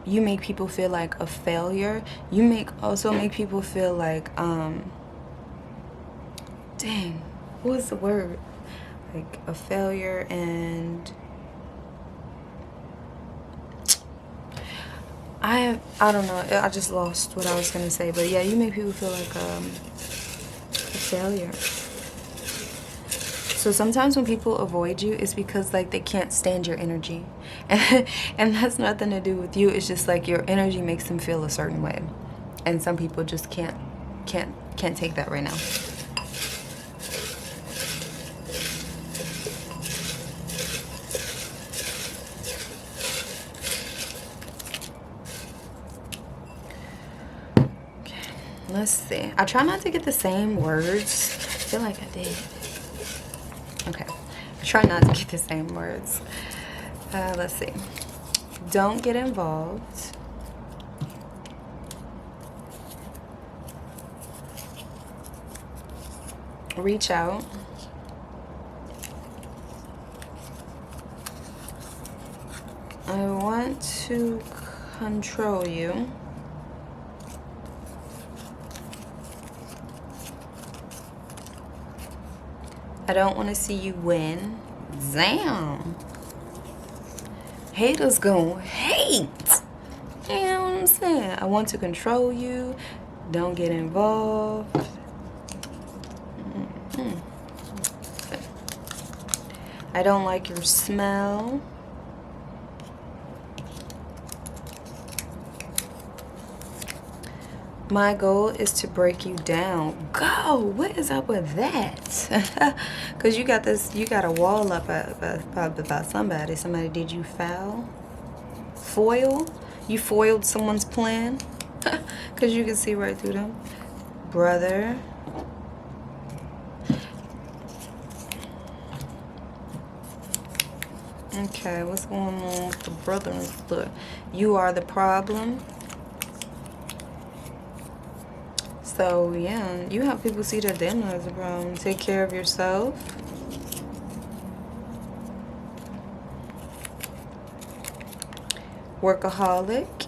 you make people feel like a failure. You also make people feel like dang, what was the word? Like a failure, and I don't know. I just lost what I was gonna say. But yeah, you make people feel like a failure. So sometimes when people avoid you, it's because like they can't stand your energy, and that's nothing to do with you. It's just like your energy makes them feel a certain way, and some people just can't take that right now. Okay, let's see. I try not to get the same words. I feel like I did. Okay, try not to get the same words. Let's see. Don't get involved. Reach out. I want to control you. I don't want to see you win. Damn. Haters gonna hate. You know what I'm saying? I want to control you. Don't get involved. I don't like your smell. My goal is to break you down. Go! What is up with that? Because you got this, you got a wall up about somebody. Somebody did you foul? Foil? You foiled someone's plan? Because you can see right through them. Brother. Okay, what's going on with the brother? Look, you are the problem. So, yeah, you have people see that they're not as a problem. Take care of yourself. Workaholic.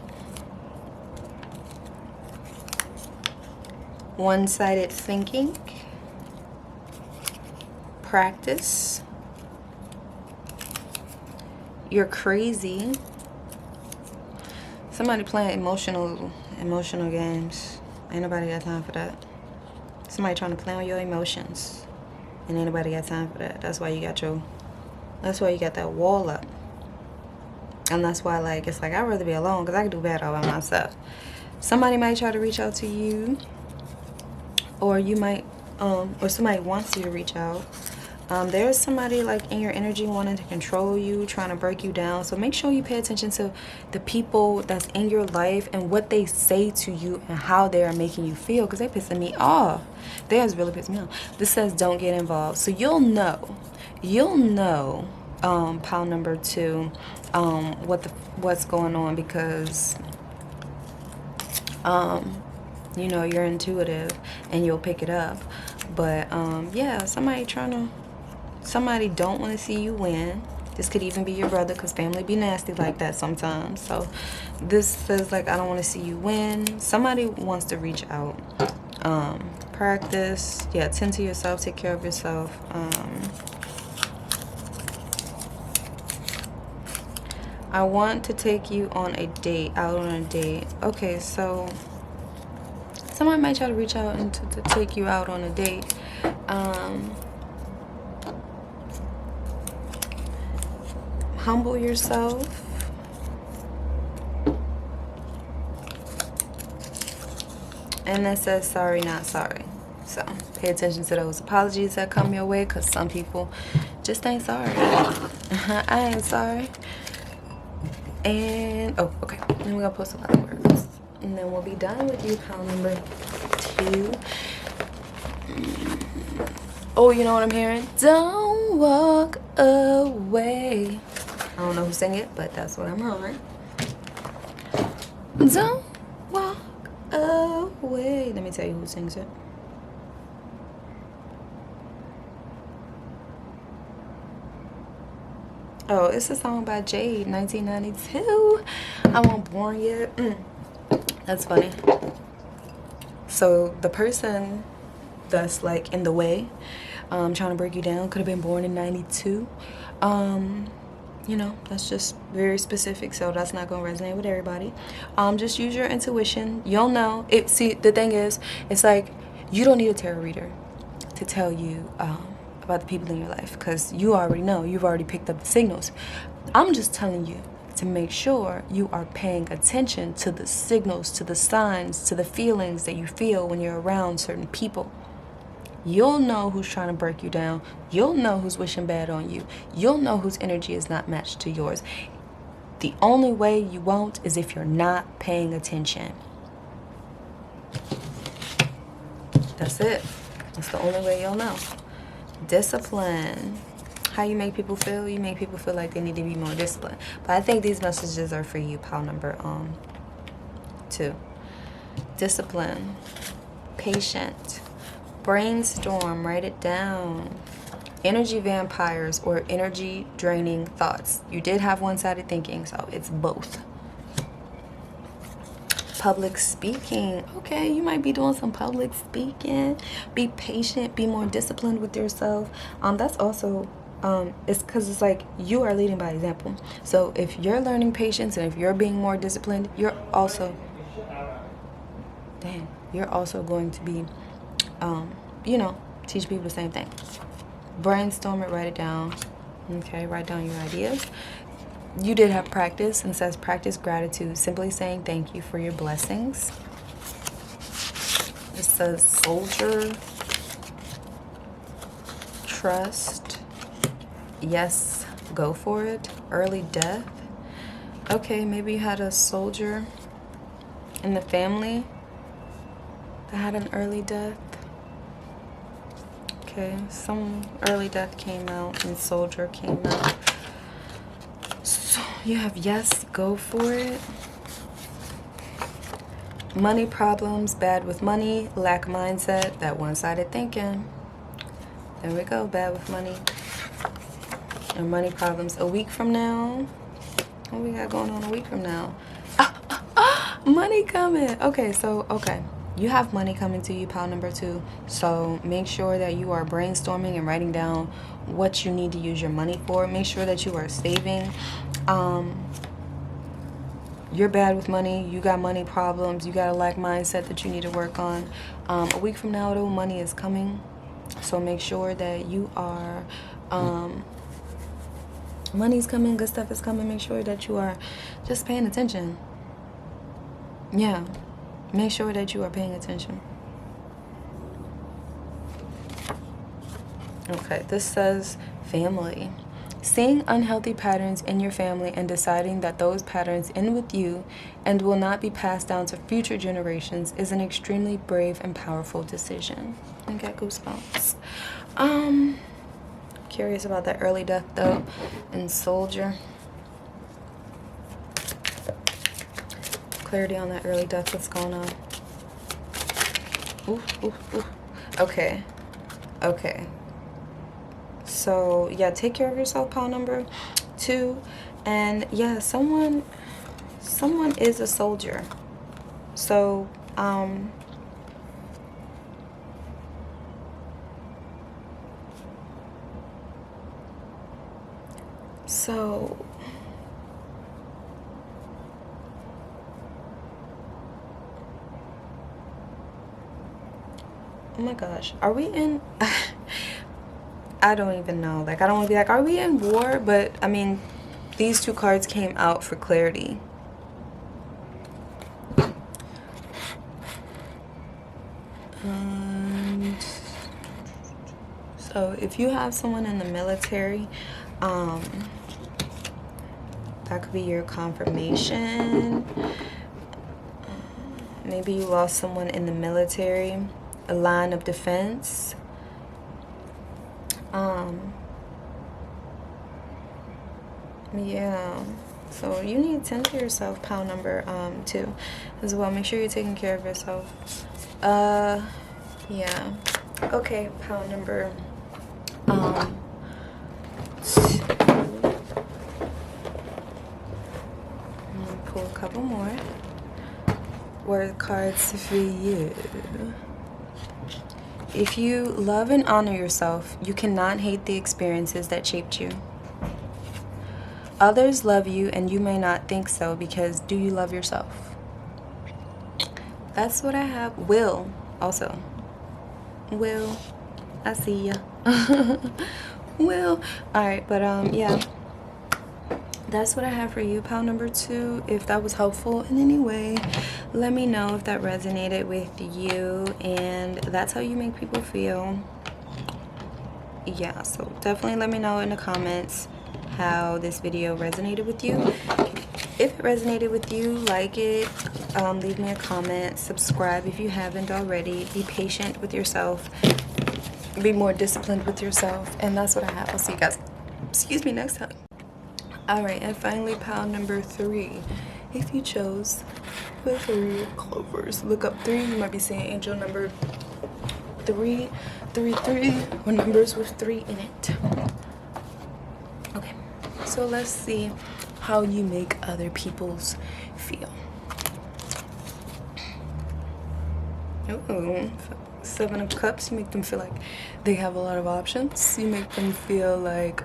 One-sided thinking. Practice. You're crazy. Somebody playing emotional games. Ain't nobody got time for that. Somebody trying to play on your emotions. And ain't nobody got time for that. That's why you got that wall up. And that's why, like, it's like, I'd rather be alone because I can do bad all by myself. Somebody might try to reach out to you. Or you might, or somebody wants you to reach out. There's somebody like in your energy wanting to control you, trying to break you down. So make sure you pay attention to the people that's in your life and what they say to you and how they are making you feel, because they pissing me off. They has really pissed me off. This says don't get involved. So you'll know, pile number 2, what's going on, because you know, you're intuitive and you'll pick it up. But yeah, somebody don't want to see you win. This could even be your brother, because family be nasty like that sometimes. So this says, like, I don't want to see you win. Somebody wants to reach out. Practice. Yeah, tend to yourself. Take care of yourself. I want to take you on a date. Out on a date. Okay, so somebody might try to reach out and to take you out on a date. Humble yourself. And that says sorry, not sorry. So pay attention to those apologies that come your way, because some people just ain't sorry. I ain't sorry. And, oh, okay. Then we're going to post some other words. And then we'll be done with you, pile number 2. Oh, you know what I'm hearing? Don't walk away. I don't know who sang it, but that's what I'm hearing. Don't walk away. Let me tell you who sings it. Oh, it's a song by Jade, 1992. I wasn't born yet. That's funny. So the person that's like in the way, trying to break you down, could have been born in 92. You know, that's just very specific, so that's not going to resonate with everybody. Just use your intuition. You'll know. See, the thing is, it's like, you don't need a tarot reader to tell you about the people in your life, because you already know. You've already picked up the signals. I'm just telling you to make sure you are paying attention to the signals, to the signs, to the feelings that you feel when you're around certain people. You'll know who's trying to break you down. You'll know who's wishing bad on you. You'll know whose energy is not matched to yours. The only way you won't is if you're not paying attention. That's it. That's the only way you'll know. Discipline. How you make people feel? You make people feel like they need to be more disciplined. But I think these messages are for you, pile number 2. Discipline. Patient. Brainstorm. Write it down. Energy vampires or energy draining thoughts. You did have one-sided thinking, so it's both. Public speaking. Okay, you might be doing some public speaking. Be patient. Be more disciplined with yourself. That's also it's because it's like you are leading by example. So if you're learning patience and if you're being more disciplined, you're also going to be you know, teach people the same thing. Brainstorm it, write it down. Okay, write down your ideas. You did have practice, and says practice gratitude, simply saying thank you for your blessings. It says soldier, trust, yes, go for it, early death. Okay, maybe you had a soldier in the family that had an early death. Okay, some early death came out and soldier came out. So you have yes, go for it. Money problems, bad with money, lack mindset, that one-sided thinking. There we go, bad with money. And money problems. A week from now, what we got going on a week from now? Money coming. Okay, so, okay. You have money coming to you, pile number 2. So make sure that you are brainstorming and writing down what you need to use your money for. Make sure that you are saving. You're bad with money. You got money problems. You got a lack mindset that you need to work on. A week from now, though, money is coming. So make sure that you are... money's coming. Good stuff is coming. Make sure that you are just paying attention. Yeah. Make sure that you are paying attention. Okay, this says family. Seeing unhealthy patterns in your family and deciding that those patterns end with you and will not be passed down to future generations is an extremely brave and powerful decision. I got goosebumps. Curious about that early death though, and soldier. Clarity on that early death. What's going on? Ooh, ooh, ooh. Okay. Okay. So, yeah, take care of yourself, pile number 2. And, yeah, someone is a soldier. So, oh my gosh, are we in... I don't even know. Like, I don't want to be like, are we in war? But, I mean, these 2 cards came out for clarity. And so, if you have someone in the military, that could be your confirmation. Maybe you lost someone in the military, a line of defense. Yeah, so you need to tend to yourself, pile number 2 as well. Make sure you're taking care of yourself. Yeah. Okay, pile number 2. Pull a couple more word cards for you. If you love and honor yourself, you cannot hate the experiences that shaped you. Others love you and you may not think so, because do you love yourself? That's what I have. Will, also. Will, I see ya. Will. Alright, but yeah. That's what I have for you, pile number 2. If that was helpful in any way, let me know if that resonated with you, and that's how you make people feel. Yeah, so definitely let me know in the comments how this video resonated with you. If it resonated with you, like it, leave me a comment, subscribe if you haven't already, be patient with yourself, be more disciplined with yourself, and that's what I have. I'll see you guys, excuse me, next time. Alright, and finally, pile number 3. If you chose the 3 clovers, look up 3. You might be seeing angel number 333, or numbers with 3 in it. Okay, so let's see how you make other people's feel. Ooh, 7 of Cups. You make them feel like they have a lot of options. You make them feel like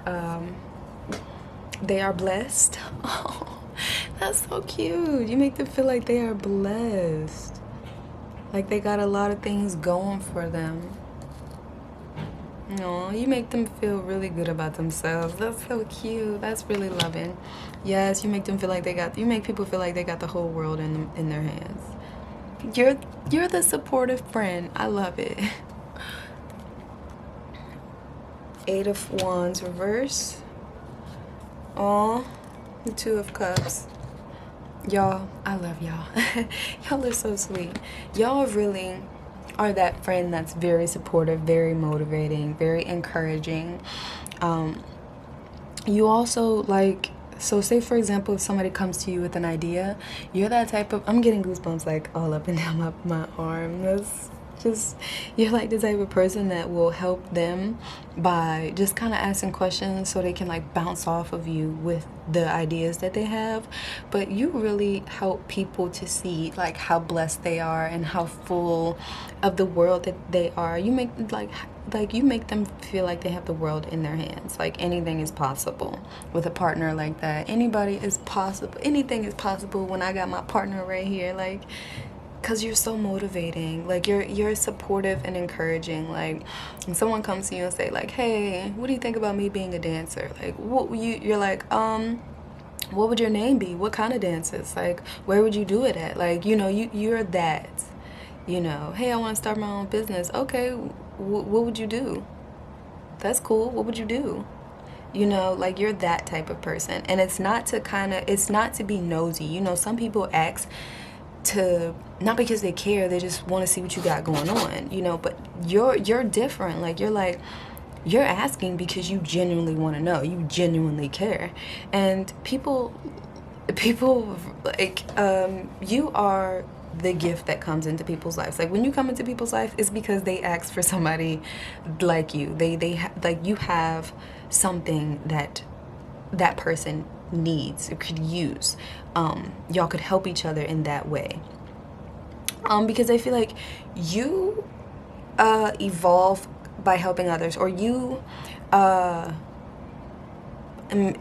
they are blessed. Oh, that's so cute. You make them feel like they are blessed, like they got a lot of things going for them. No, you make them feel really good about themselves. That's so cute. That's really loving. Yes, you make them feel like you make people feel like they got the whole world in their hands. You're the supportive friend. I love it. Eight of Wands reverse. Oh, the Two of Cups. Y'all, I love y'all. Y'all are so sweet. Y'all really are that friend that's very supportive, very motivating, very encouraging. You also like, so say for example, if somebody comes to you with an idea, you're that type of, I'm getting goosebumps like all up and down my arm. That's just, you're like the type of person that will help them by just kind of asking questions so they can like bounce off of you with the ideas that they have. But you really help people to see like how blessed they are and how full of the world that they are. You make like you make them feel like they have the world in their hands. Like anything is possible with a partner like that. Anybody is possible. Anything is possible when I got my partner right here. Like, because you're so motivating. Like you're supportive and encouraging. Like when someone comes to you and say like, hey, what do you think about me being a dancer? Like you're like, what would your name be? What kind of dances? Like where would you do it at? Like, you know, you're that, you know, hey, I want to start my own business. Okay, what would you do? That's cool. What would you do? You know, like you're that type of person. And it's not to be nosy. You know, some people ask to, not because they care, they just want to see what you got going on, you know. But you're different. Like you're asking because you genuinely want to know, you genuinely care. And people like you are the gift that comes into people's lives. Like when you come into people's life, it's because they ask for somebody like you. Like you have something that person needs or could use. Y'all could help each other in that way. Because I feel like you evolve by helping others, or you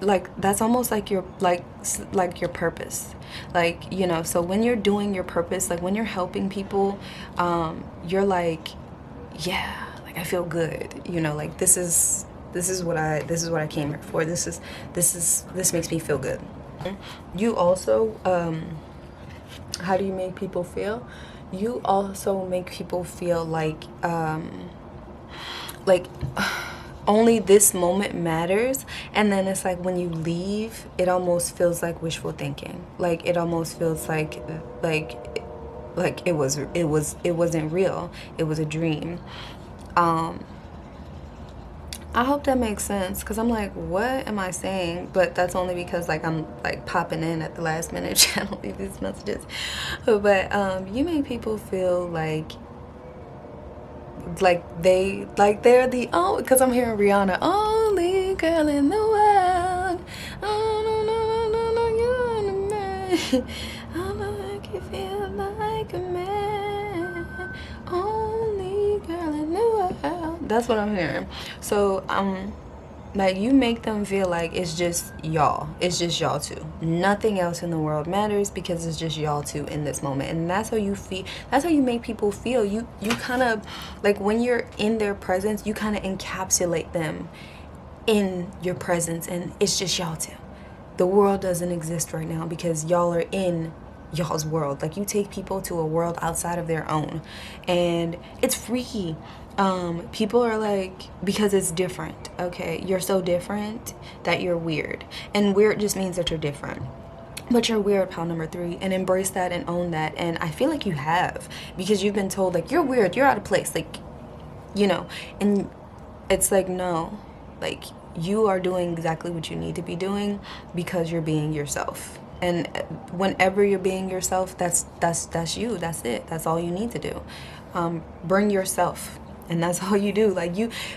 like that's almost like your your purpose. Like, you know, so when you're doing your purpose, like when you're helping people, you're like, yeah, like I feel good, you know, like this is what I came here for. This makes me feel good. You also how do you make people feel? You also make people feel like only this moment matters, and then it's like when you leave, it almost feels like wishful thinking. Like it almost feels like it wasn't real. It was a dream. I hope that makes sense, because I'm like, what am I saying? But that's only because like I'm like popping in at the last minute channel leave these messages. But you make people feel like they're the because I'm hearing Rihanna, only girl in the world. Oh no, you're the man. I'ma make you feel like a man. Only girl in the world. That's what I'm hearing. So like you make them feel like it's just y'all. It's just y'all two. Nothing else in the world matters, because it's just y'all two in this moment. And that's how you feel. That's how you make people feel. You kind of like when you're in their presence, you kind of encapsulate them in your presence, and it's just y'all two. The world doesn't exist right now because y'all are in y'all's world. Like you take people to a world outside of their own, and it's freaky. People are like, because it's different. Okay, you're so different that you're weird, and weird just means that you're different. But you're weird, pal number 3, and embrace that and own that. And I feel like you have, because you've been told like you're weird, you're out of place, like, you know. And it's like, no, like you are doing exactly what you need to be doing because you're being yourself. And whenever you're being yourself, that's you. That's it. That's all you need to do. Bring yourself. And that's all you do. Like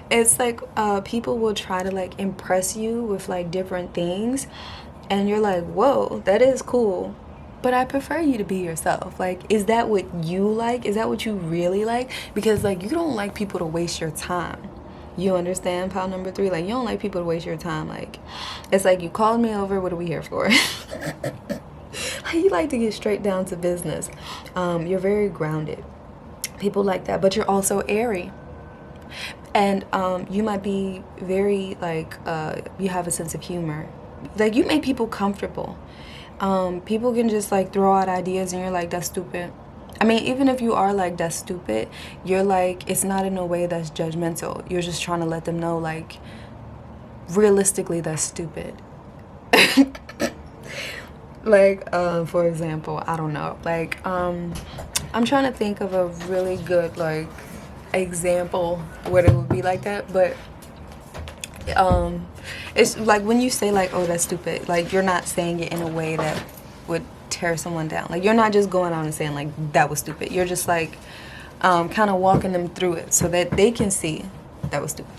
it's like people will try to like impress you with like different things, and you're like, whoa, that is cool, but I prefer you to be yourself. Like, is that what you like? Is that what you really like? Because like you don't like people to waste your time. You understand, pal number 3? Like you don't like people to waste your time. Like it's like, you called me over, what are we here for? You like to get straight down to business. You're very grounded. People like that, but you're also airy. And you might be very like you have a sense of humor, like you make people comfortable. People can just like throw out ideas and you're like, that's stupid. I mean, even if you are like, that's stupid, you're like, it's not in a way that's judgmental. You're just trying to let them know, like, realistically, that's stupid. Like, for example, I don't know, like, I'm trying to think of a really good, like, example where it would be like that, but it's like when you say like, oh, that's stupid, like you're not saying it in a way that would tear someone down. Like you're not just going on and saying like that was stupid. You're just like kind of walking them through it so that they can see that was stupid.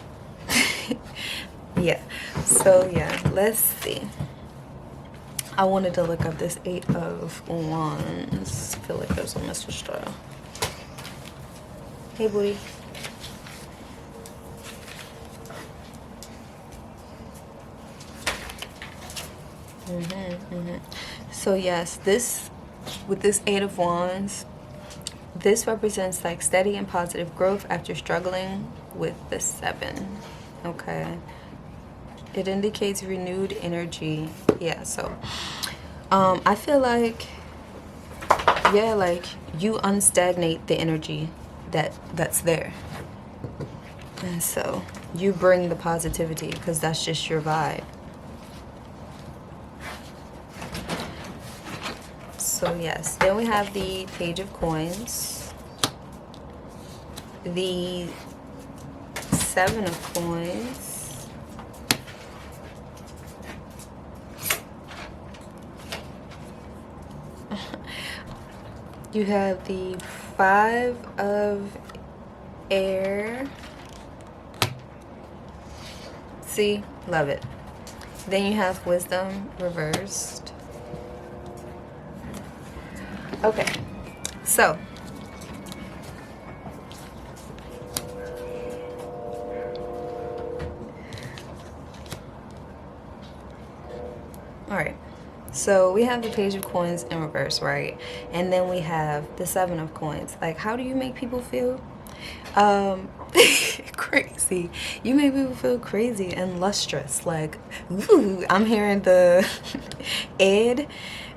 Yeah, so yeah, let's see. I wanted to look up this 8 of Wands. I feel like there's a message there. Hey booty. So yes, this, with this 8 of Wands, this represents like steady and positive growth after struggling with the 7. Okay, it indicates renewed energy. Yeah, so I feel like, yeah, like you unstagnate the energy that's there, and so you bring the positivity because that's just your vibe. So yes, then we have the Page of Coins, the 7 of Coins, you have the 5 of Air. See, love it. Then you have Wisdom reversed. Okay, so all right, so we have the Page of Coins in reverse, right? And then we have the 7 of Coins. Like, how do you make people feel? Crazy. You make people feel crazy and lustrous. Like, ooh, I'm hearing the Ed,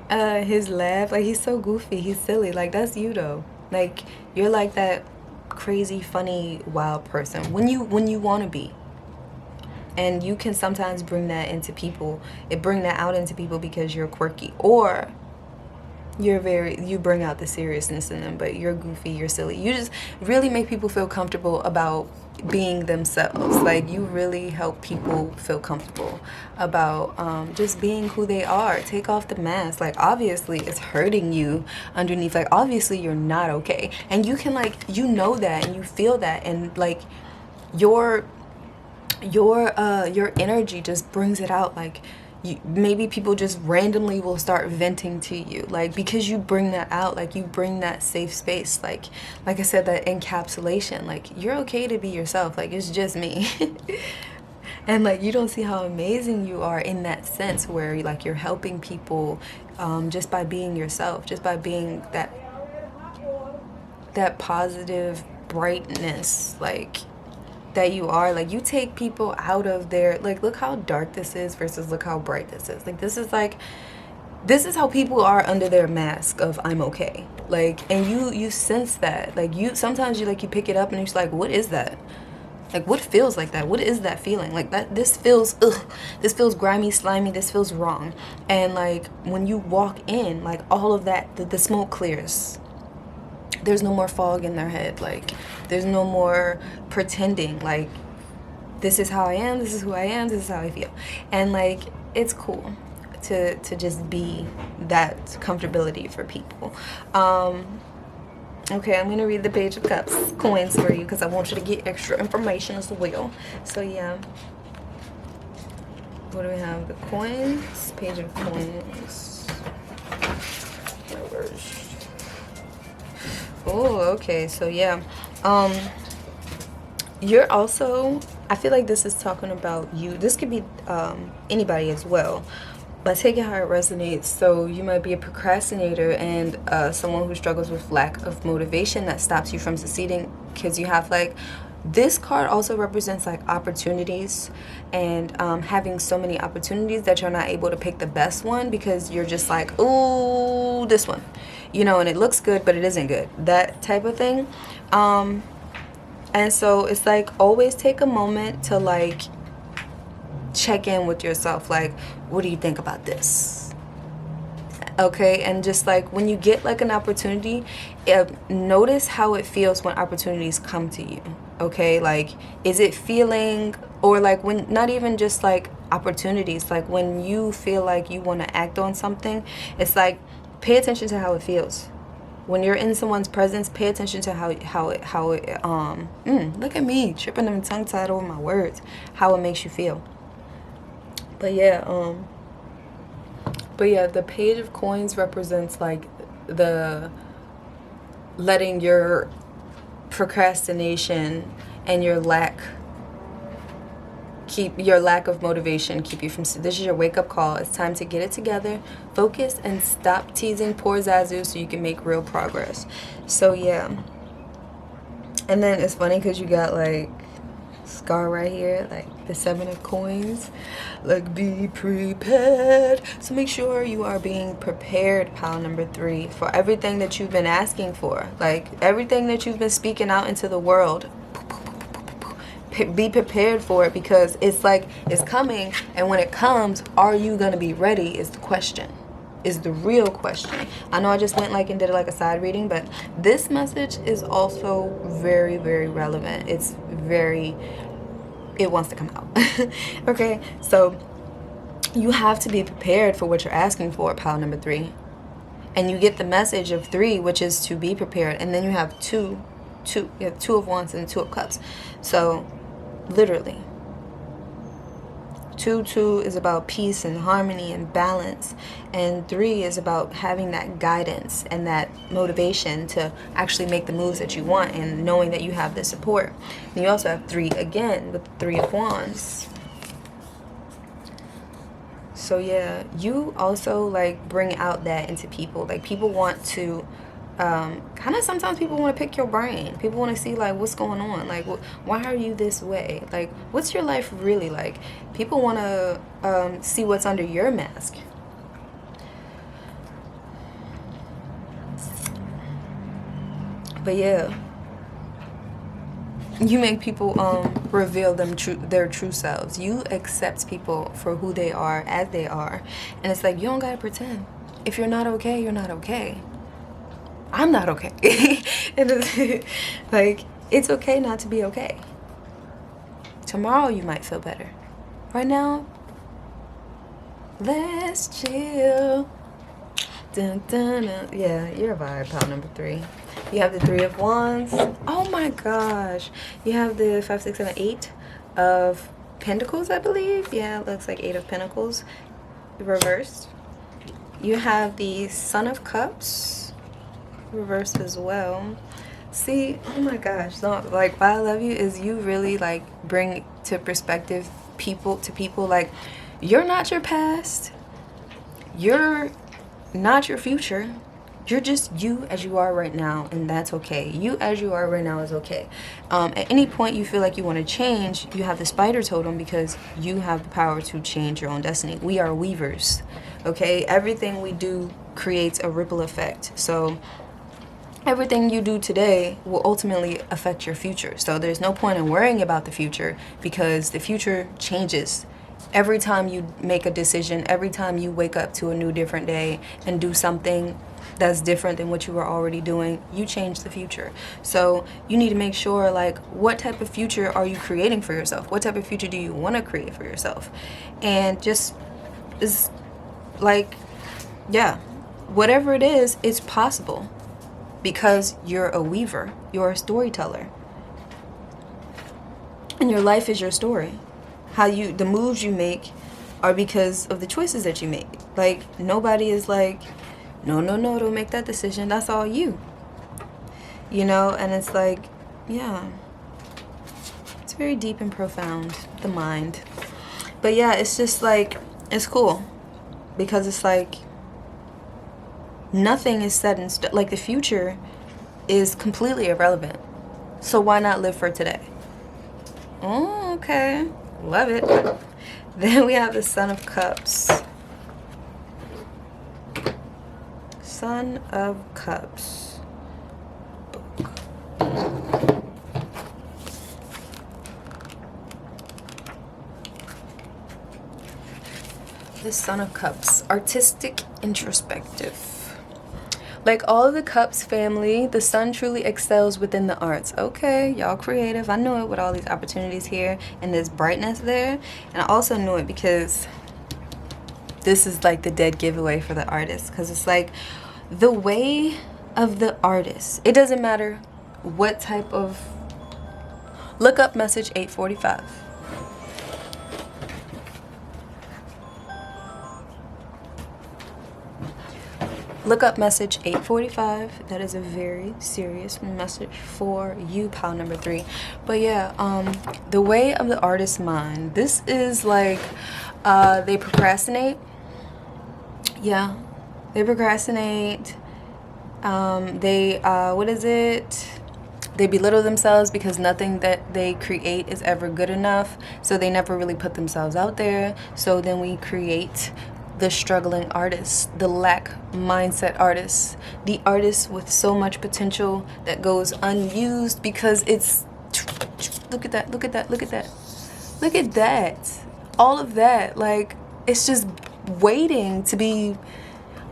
his laugh. Like, he's so goofy, he's silly. Like, that's you though. Like, you're like that crazy, funny, wild person when you want to be. And you can sometimes bring that into people. Bring that out into people because you're quirky, or you bring out the seriousness in them, but you're goofy, you're silly. You just really make people feel comfortable about being themselves. Like, you really help people feel comfortable about just being who they are. Take off the mask. Like, obviously it's hurting you underneath. Like, obviously you're not okay, and you can, like, you know that and you feel that, and like your energy just brings it out. Like, maybe people just randomly will start venting to you, like, because you bring that out. Like, you bring that safe space, like I said, that encapsulation. Like, you're okay to be yourself. Like, it's just me. And like, you don't see how amazing you are in that sense, where like you're helping people just by being yourself, just by being that positive brightness, like, that you are. Like, you take people out of their, like, look how dark this is versus look how bright this is. Like, this is how people are under their mask of I'm okay. Like, and you sense that. Like, sometimes you pick it up and you're just like, what is that? Like, what feels like that? What is that feeling? Like, this feels this feels grimy, slimy, this feels wrong. And like, when you walk in, like, all of that, the smoke clears. There's no more fog in their head. Like, there's no more pretending. Like, this is how I am, this is who I am, this is how I feel. And like, it's cool to just be that comfortability for people. Okay, I'm gonna read the Page of Cups coins for you because I want you to get extra information as well. So yeah, what do we have? The coins, Page of Coins. Oh, okay. So yeah, you're also, I feel like this is talking about you. This could be anybody as well, but take it how it resonates. So you might be a procrastinator and someone who struggles with lack of motivation that stops you from succeeding because you have like This card also represents like opportunities, and having so many opportunities that you're not able to pick the best one because you're just like, ooh, this one, you know, and it looks good but it isn't good, that type of thing. And so it's like, always take a moment to like check in with yourself, like, what do you think about this? Okay, and just like when you get like an opportunity, notice how it feels when opportunities come to you. Okay, like, is it feeling, or like when, not even just like opportunities, like when you feel like you want to act on something, it's like, pay attention to how it feels. When you're in someone's presence, pay attention to how it look at me tripping and tongue tied over my words, how it makes you feel. But yeah, the Page of Coins represents like the letting your procrastination and your lack of motivation keep you from, this is your wake-up call. It's time to get it together, focus, and stop teasing poor Zazu so you can make real progress. So yeah, and then it's funny because you got like Scar right here, like the 7 of Coins, like, be prepared. So make sure you are being prepared, pile number 3, for everything that you've been asking for, like everything that you've been speaking out into the world. Be prepared for it, because it's like, it's coming, and when it comes, are you gonna be ready is the question, is the real question. I know I just went like and did like a side reading, but this message is also very, very relevant. It's very, it wants to come out. Okay, so you have to be prepared for what you're asking for, pile number 3. And you get the message of 3, which is to be prepared, and then you have you have 2 of Wands and 2 of Cups. So literally, 2 is about peace and harmony and balance, and 3 is about having that guidance and that motivation to actually make the moves that you want, and knowing that you have the support. And you also have 3 again with the 3 of Wands. So yeah, you also like bring out that into people. Like, people want to kind of, sometimes people want to pick your brain. People want to see like, what's going on, like, why are you this way, like, what's your life really like. People want to see what's under your mask. But yeah, you make people reveal their true selves. You accept people for who they are, as they are, and it's like, you don't gotta pretend. If you're not okay, you're not okay. I'm not okay. Like, it's okay not to be okay. Tomorrow you might feel better. Right now, let's chill. Dun, dun, dun. Yeah, you're a vibe, pile number 3. You have the 3 of Wands. Oh my gosh. You have the 5, 6, 7, 8 of Pentacles, I believe. Yeah, it looks like 8 of Pentacles reversed. You have the Son of Cups reversed as well. See, oh my gosh, so like, why I love you is you really like bring to perspective people, like, you're not your past, you're not your future, you're just you as you are right now, and that's okay. You as you are right now is okay. At any point you feel like you want to change, you have the Spider Totem, because you have the power to change your own destiny. We are weavers, okay? Everything we do creates a ripple effect. So everything you do today will ultimately affect your future. So there's no point in worrying about the future, because the future changes. Every time you make a decision, every time you wake up to a new different day and do something that's different than what you were already doing, you change the future. So you need to make sure, like, what type of future are you creating for yourself? What type of future do you want to create for yourself? And just, is like, yeah, whatever it is, it's possible. Because you're a weaver, you're a storyteller, and your life is your story. The moves you make are because of the choices that you make. Like, nobody is like, no, don't make that decision, that's all you, you know. And it's like, yeah, it's very deep and profound, the mind. But yeah, it's just like, it's cool, because it's like, nothing is set in stone. Like, the future is completely irrelevant. So why not live for today? Oh, okay. Love it. Then we have the Son of Cups. Son of Cups. The Son of Cups. Artistic, introspective. Like all of the Cups family, the Sun truly excels within the arts. Okay, y'all creative. I knew it with all these opportunities here and this brightness there. And I also knew it because this is like the dead giveaway for the artist. Because it's like the way of the artist. It doesn't matter what type of... Look up message 845. Look up message 845. That is a very serious message for you, pal number 3. But yeah, the way of the artist's mind. This is like they procrastinate. Yeah, they procrastinate. What is it? They belittle themselves because nothing that they create is ever good enough. So they never really put themselves out there. So then we create the struggling artist, the lack mindset artist, the artist with so much potential that goes unused because it's... Look at that, look at that, look at that. Look at that. All of that, like, it's just waiting to be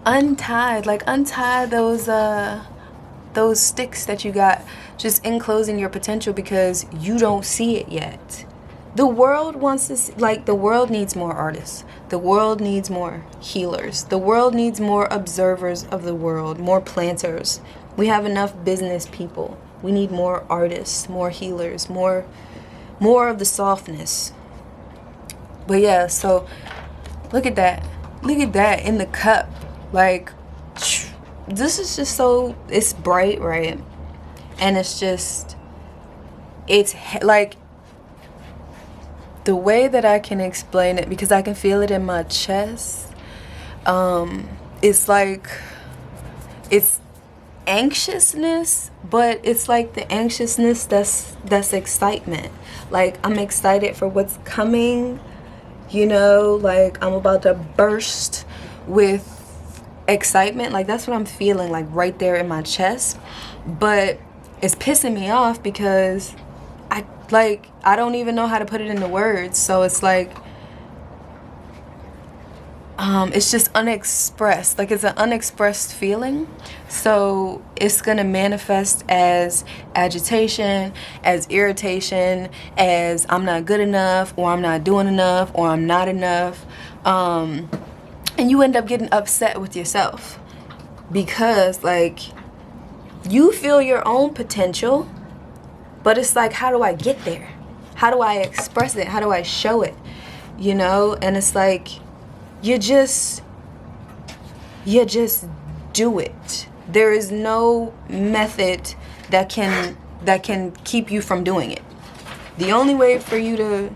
untied. Like, untie those sticks that you got just enclosing your potential because you don't see it yet. The world wants to see, like, the world needs more artists. The world needs more healers. The world needs more observers of the world, more planters. We have enough business people. We need more artists, more healers, more of the softness. But yeah, so look at that. Look at that in the cup. Like, this is just so, it's bright, right? And it's just, it's like, the way that I can explain it, because I can feel it in my chest, it's like, it's anxiousness, but it's like the anxiousness that's excitement. Like, I'm excited for what's coming, you know, like I'm about to burst with excitement. Like, that's what I'm feeling, like right there in my chest. But it's pissing me off because I don't even know how to put it into words. So it's like, it's just unexpressed. Like, it's an unexpressed feeling. So it's going to manifest as agitation, as irritation, as I'm not good enough, or I'm not doing enough, or I'm not enough. And you end up getting upset with yourself because, like, you feel your own potential, but it's like, how do I get there? How do I express it? How do I show it? You know? And it's like, you just do it. There is no method that can keep you from doing it. The only way for you to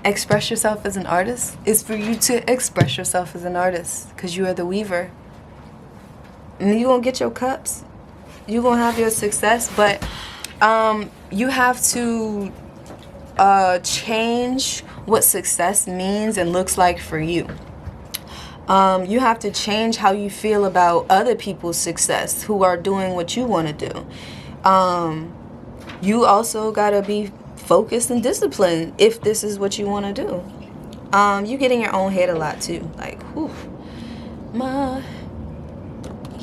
express yourself as an artist is for you to express yourself as an artist, because you are the weaver. And you're going to get your cups. You're going to have your success, but you have to change what success means and looks like for you. You have to change how you feel about other people's success who are doing what you want to do. You also got to be focused and disciplined if this is what you want to do. You get in your own head a lot too. Like, whew, my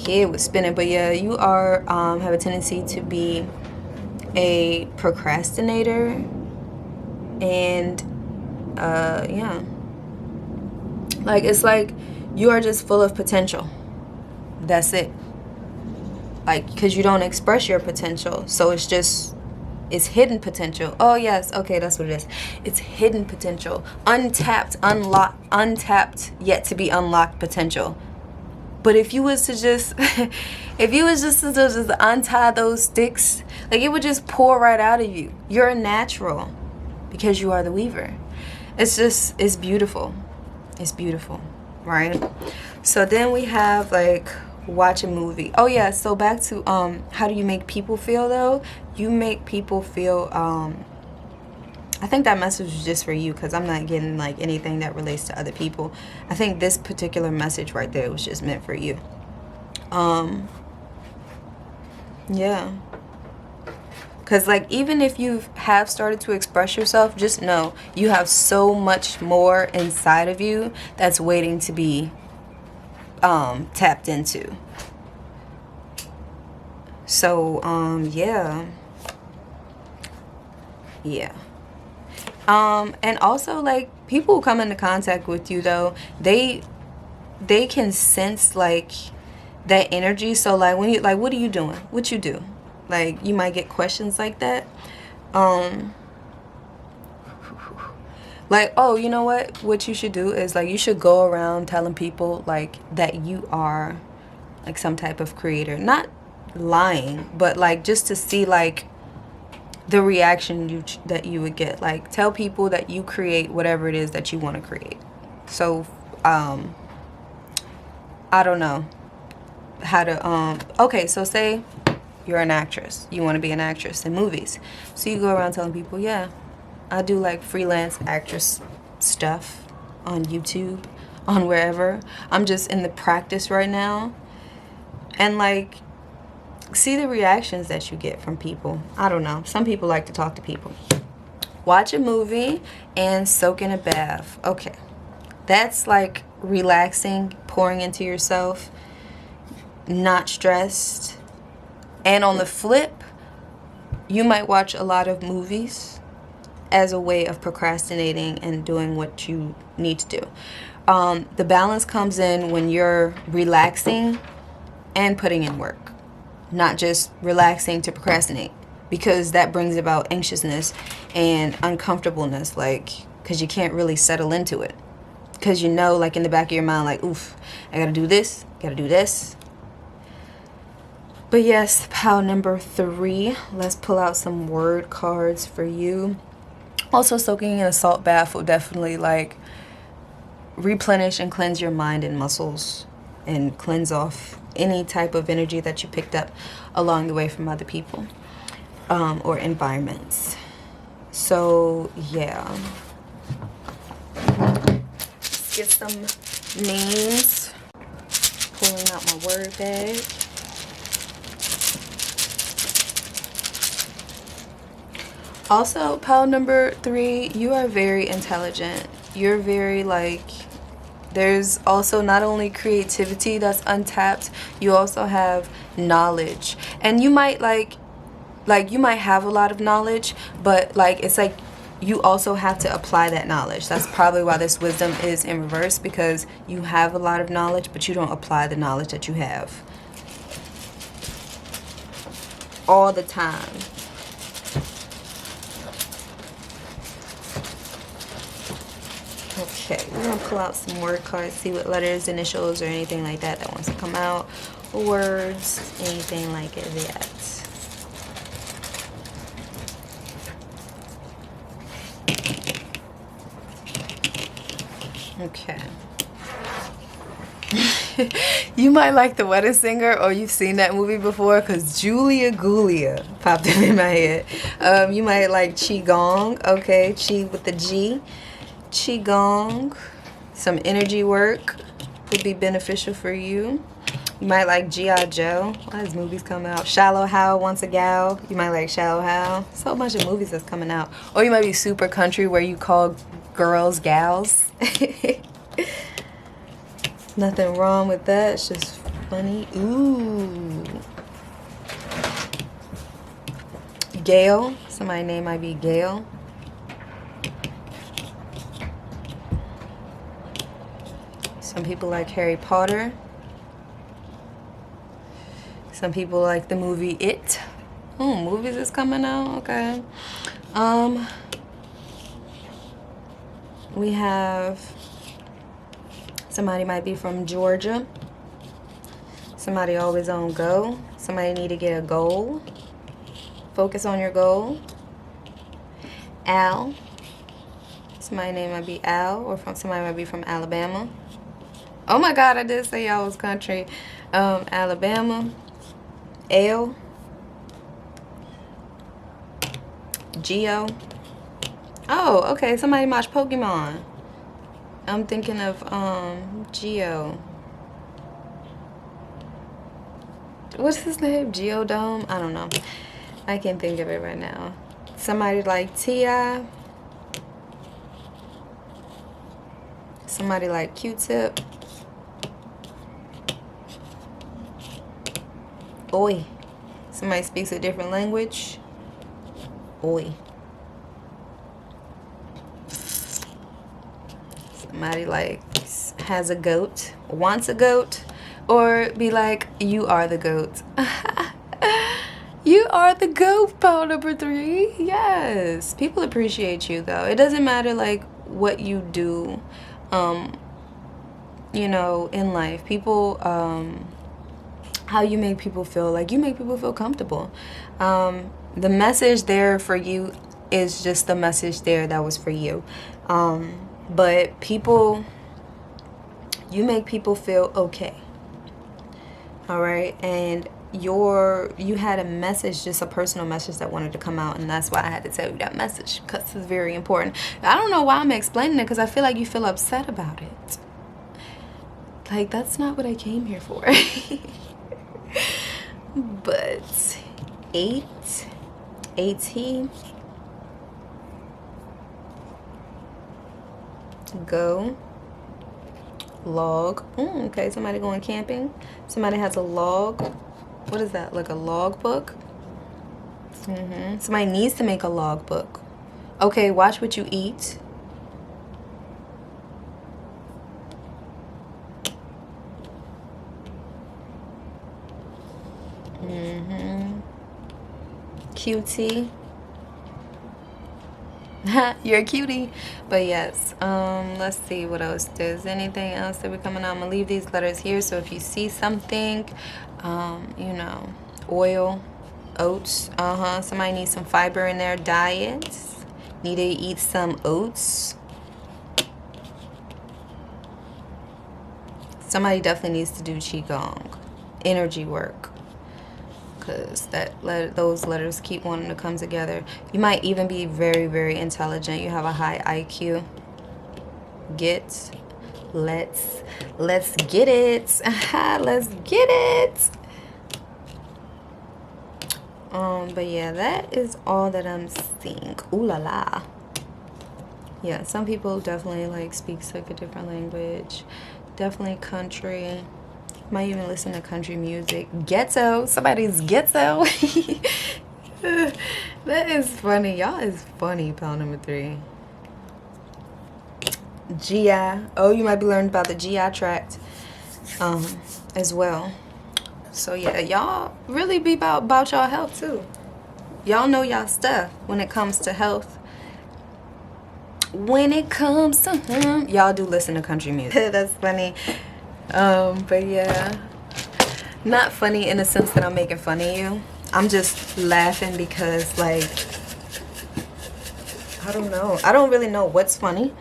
head was spinning. But yeah, you are have a tendency to be a procrastinator. And yeah, like, it's like you are just full of potential. That's it. Like, because you don't express your potential, so it's hidden potential. Oh yes, okay, that's what it is. It's hidden potential, untapped, untapped yet to be unlocked potential. But if you was to just just untie those sticks, like, it would just pour right out of you. You're a natural because you are the weaver. It's beautiful. It's beautiful, right? So then we have, like, watch a movie. Oh yeah, so back to how do you make people feel though? You make people feel I think that message was just for you, because I'm not getting like anything that relates to other people. I think this particular message right there was just meant for you. Yeah. Because like, even if you have started to express yourself, just know you have so much more inside of you that's waiting to be tapped into. So yeah. And also, like, people who come into contact with you, though, they can sense like that energy. So like, when you like, what are you doing? What you do? Like, you might get questions like that. Like, oh, you know what you should do is, like, you should go around telling people like that you are like some type of creator. Not lying, but like, just to see like the reaction that you would get. Like, tell people that you create whatever it is that you want to create. So I don't know how to okay, so say you're an actress, you want to be an actress in movies, so you go around telling people, yeah, I do like freelance actress stuff on YouTube, on wherever. I'm just in the practice right now. And like, see the reactions that you get from people. I don't know, some people like to talk to people. Watch a movie and soak in a bath. Okay, that's like relaxing, pouring into yourself, not stressed. And on the flip, you might watch a lot of movies as a way of procrastinating and doing what you need to do. The balance comes in when you're relaxing and putting in work, not just relaxing to procrastinate, because that brings about anxiousness and uncomfortableness, like, because you can't really settle into it, because you know, like, in the back of your mind, like, oof, I gotta do this, gotta do this. But yes, pile number 3, let's pull out some word cards for you. Also, soaking in a salt bath will definitely like replenish and cleanse your mind and muscles, and cleanse off any type of energy that you picked up along the way from other people or environments. So yeah, let's get some names. Pulling out my word bag. Also, pile number 3, you are very intelligent. You're very like, there's also not only creativity that's untapped, you also have knowledge. And you might like you might have a lot of knowledge, but like, it's like you also have to apply that knowledge. That's probably why this wisdom is in reverse, because you have a lot of knowledge, but you don't apply the knowledge that you have all the time. Okay, we're going to pull out some word cards, see what letters, initials, or anything like that wants to come out. Words, anything like that. Okay. You might like The Wedding Singer, or you've seen that movie before, because Julia Gulia popped up in my head. You might like Qigong. Okay, Qi with the G. Qigong, some energy work would be beneficial for you. You might like G.I. Joe. Why does movies come out? Shallow Hal, Once a Gal. You might like Shallow Hal. So much of movies that's coming out. Or you might be super country, where you call girls gals. Nothing wrong with that. It's just funny. Ooh. Gail. Somebody's name might be Gail. Some people like Harry Potter. Some people like the movie It. Oh, movies is coming out. Okay. We have somebody might be from Georgia. Somebody always on go. Somebody need to get a goal. Focus on your goal. Al. Somebody's name might be Al, or somebody might be from Alabama. Oh my God, I did say y'all was country. Alabama. Ale. Geo. Oh, okay. Somebody watch Pokemon. I'm thinking of Geo. What's his name? Geodome? I don't know. I can't think of it right now. Somebody like T.I. Somebody like Q-Tip. Oi. Somebody speaks a different language. Oi. Somebody like has a goat, wants a goat, or be like, you are the goat. You are the goat, pile number 3. Yes. People appreciate you though. It doesn't matter like what you do, you know, in life. People, how you make people feel, like you make people feel comfortable. The message there for you is just the message there that was for you. But people, you make people feel okay. All right. And you had a message, just a personal message that wanted to come out, and that's why I had to tell you that message, because it's very important. I don't know why I'm explaining it, because I feel like you feel upset about it. Like, that's not what I came here for. But 8 AT, go, log. Okay, somebody going camping. Somebody has a log. What is that? Like a log book? Somebody needs to make a log book. Okay, watch what you eat. Cutie. You're a cutie. But yes, let's see what else. There's anything else that we're coming out. I'm gonna leave these letters here, so if you see something, you know, oil, oats, somebody needs some fiber in their diet. Need to eat some oats. Somebody definitely needs to do qigong, energy work, because those letters keep wanting to come together. You might even be very, very intelligent. You have a high IQ. Let's get it. Let's get it. But yeah, that is all that I'm seeing. Ooh la la. Yeah, some people definitely like speaks like a different language. Definitely country. Might even listen to country music. Ghetto. Somebody's ghetto. That is funny. Y'all is funny, pal number 3. GI. Oh, you might be learning about the GI tract as well. So yeah, y'all really be about y'all health too. Y'all know y'all stuff when it comes to health. When it comes to y'all do listen to country music. That's funny. But yeah, not funny in the sense that I'm making fun of you. I'm just laughing because, like, I don't know. I don't really know what's funny,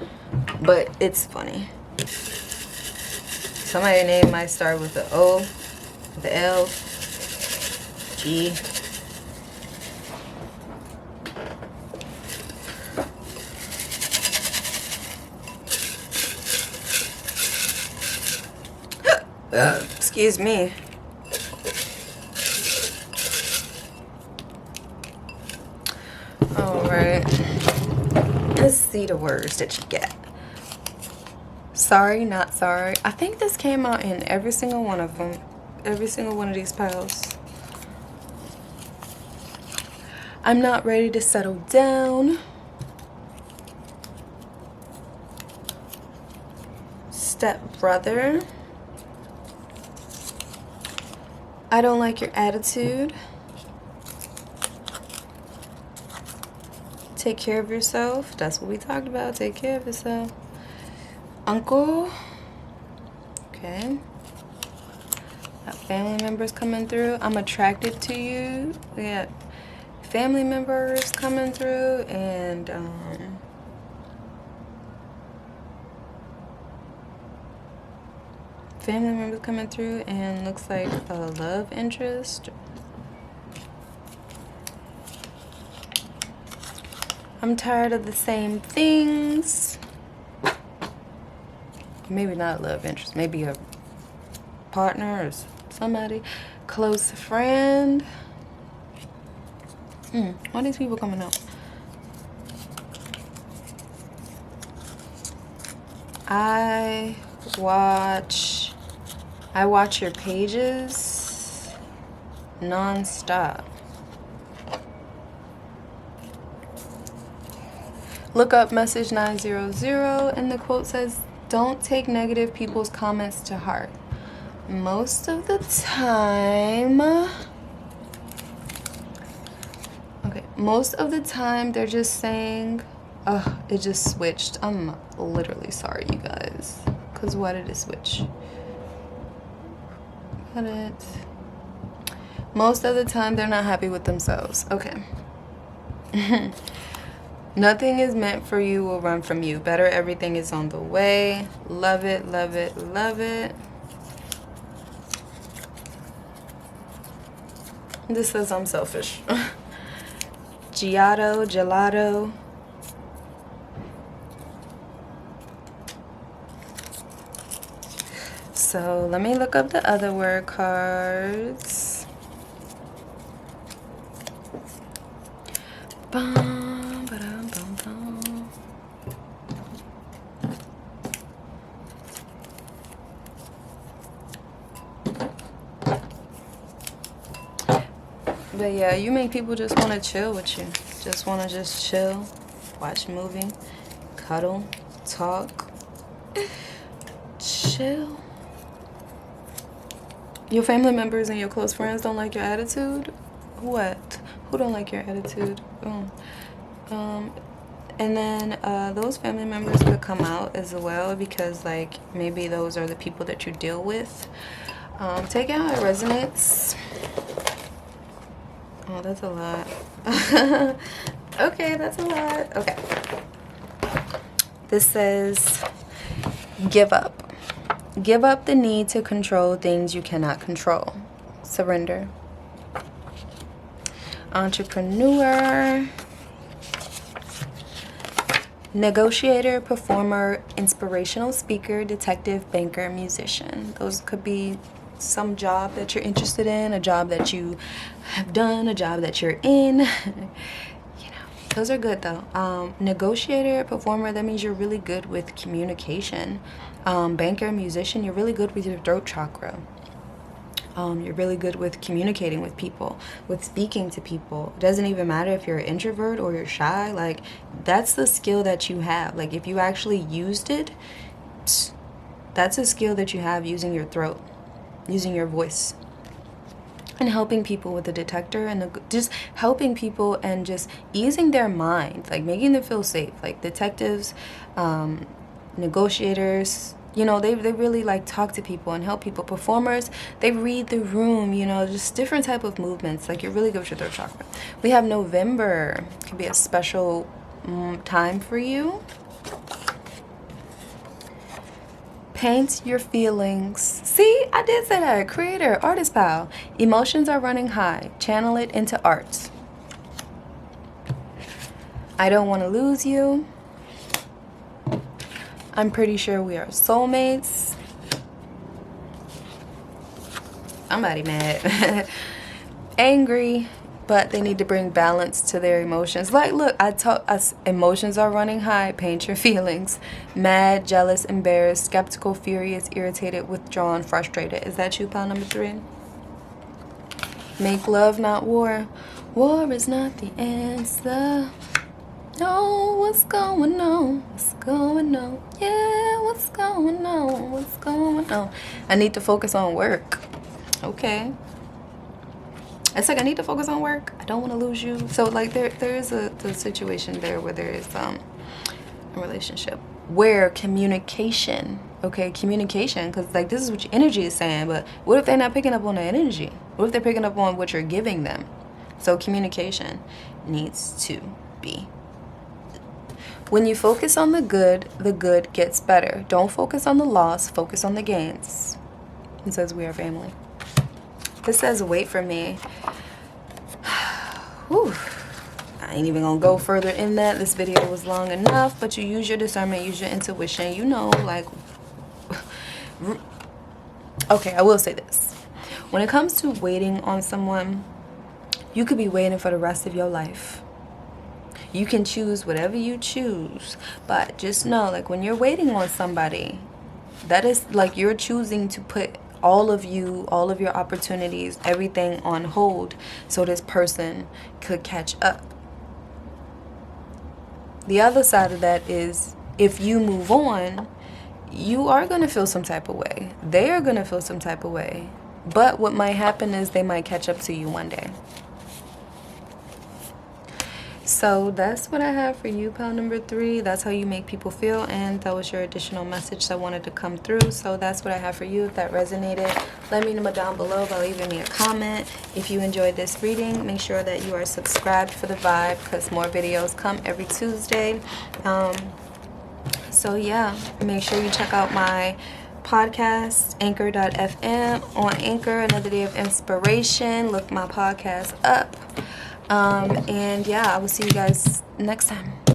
but it's funny. Somebody's name might start with the O, the L, G. Excuse me. Alright. Let's see the words that you get. Sorry, not sorry. I think this came out in every single one of them. Every single one of these piles. I'm not ready to settle down. Stepbrother. I don't like your attitude. Take care of yourself. That's what we talked about. Take care of yourself. Uncle. Okay. Got family members coming through. I'm attracted to you. We got family members coming through, and family members coming through, and looks like a love interest. I'm tired of the same things. Maybe not love interest, maybe a partner or somebody, close friend. Why are these people coming up? I watch your pages non-stop. Look up message 900, and the quote says, don't take negative people's comments to heart. Most of the time, they're just saying, it just switched. I'm literally sorry, you guys. Because why did it switch? Got it. Most of the time, they're not happy with themselves. Okay. Nothing is meant for you will run from you. Better everything is on the way. Love it, love it, love it. This says I'm selfish. Gelato. So let me look up the other word cards. Bum, ba-dum, bum, bum. But yeah, you make people just want to chill with you. Just want to just chill, watch a movie, cuddle, talk, chill. Your family members and your close friends don't like your attitude? What? Who don't like your attitude? And then those family members could come out as well, because like maybe those are the people that you deal with. Take it how it resonates. Oh, that's a lot. Okay, that's a lot. Okay. This says, give up. Give up the need to control things you cannot control. Surrender. Entrepreneur. Negotiator, performer, inspirational speaker, detective, banker, musician. Those could be some job that you're interested in, a job that you have done, a job that you're in. You know, those are good though. Negotiator, performer, that means you're really good with communication. Banker, musician, you're really good with your throat chakra. You're really good with communicating with people, with speaking to people. It doesn't even matter if you're an introvert or you're shy. Like, that's the skill that you have. Like, if you actually used it, that's a skill that you have, using your throat, using your voice, and helping people with the detector, and just helping people and just easing their mind, like making them feel safe. Like detectives, negotiators, you know, they really like talk to people and help people. Performers, they read the room, you know, just different type of movements. Like, you're really good with your throat chakra. We have November. Could be a special time for you. Paint your feelings. See, I did say that. Creator, artist pal. Emotions are running high. Channel it into art. I don't want to lose you. I'm pretty sure we are soulmates. Somebody mad. Angry, but they need to bring balance to their emotions. Like, look, I taught us emotions are running high. Paint your feelings. Mad, jealous, embarrassed, skeptical, furious, irritated, withdrawn, frustrated. Is that you, pile number 3? Make love, not war. War is not the answer. No, what's going on? What's going on? Yeah, what's going on? What's going on? I need to focus on work. Okay. It's like, I need to focus on work. I don't want to lose you. So like there is the situation there where there is a relationship where communication, okay, communication, because like this is what your energy is saying, but what if they're not picking up on the energy? What if they're picking up on what you're giving them? So communication needs to be. When you focus on the good gets better. Don't focus on the loss, focus on the gains. It says we are family. This says wait for me. Whew. I ain't even gonna go further in that. This video was long enough, but you use your discernment, use your intuition. You know, like, okay, I will say this. When it comes to waiting on someone, you could be waiting for the rest of your life. You can choose whatever you choose, but just know, like, when you're waiting on somebody, that is like you're choosing to put all of you, all of your opportunities, everything on hold so this person could catch up. The other side of that is, if you move on, you are going to feel some type of way. They are going to feel some type of way. But what might happen is they might catch up to you one day. So that's what I have for you, pal number 3. That's how you make people feel, and that was your additional message that wanted to come through. So that's what I have for you. If that resonated, let me know down below by leaving me a comment. If you enjoyed this reading, make sure that you are subscribed for the vibe, because more videos come every Tuesday. So yeah, make sure you check out my podcast, anchor.fm. On Anchor, Another Day of Inspiration. Look my podcast up. And yeah, I will see you guys next time.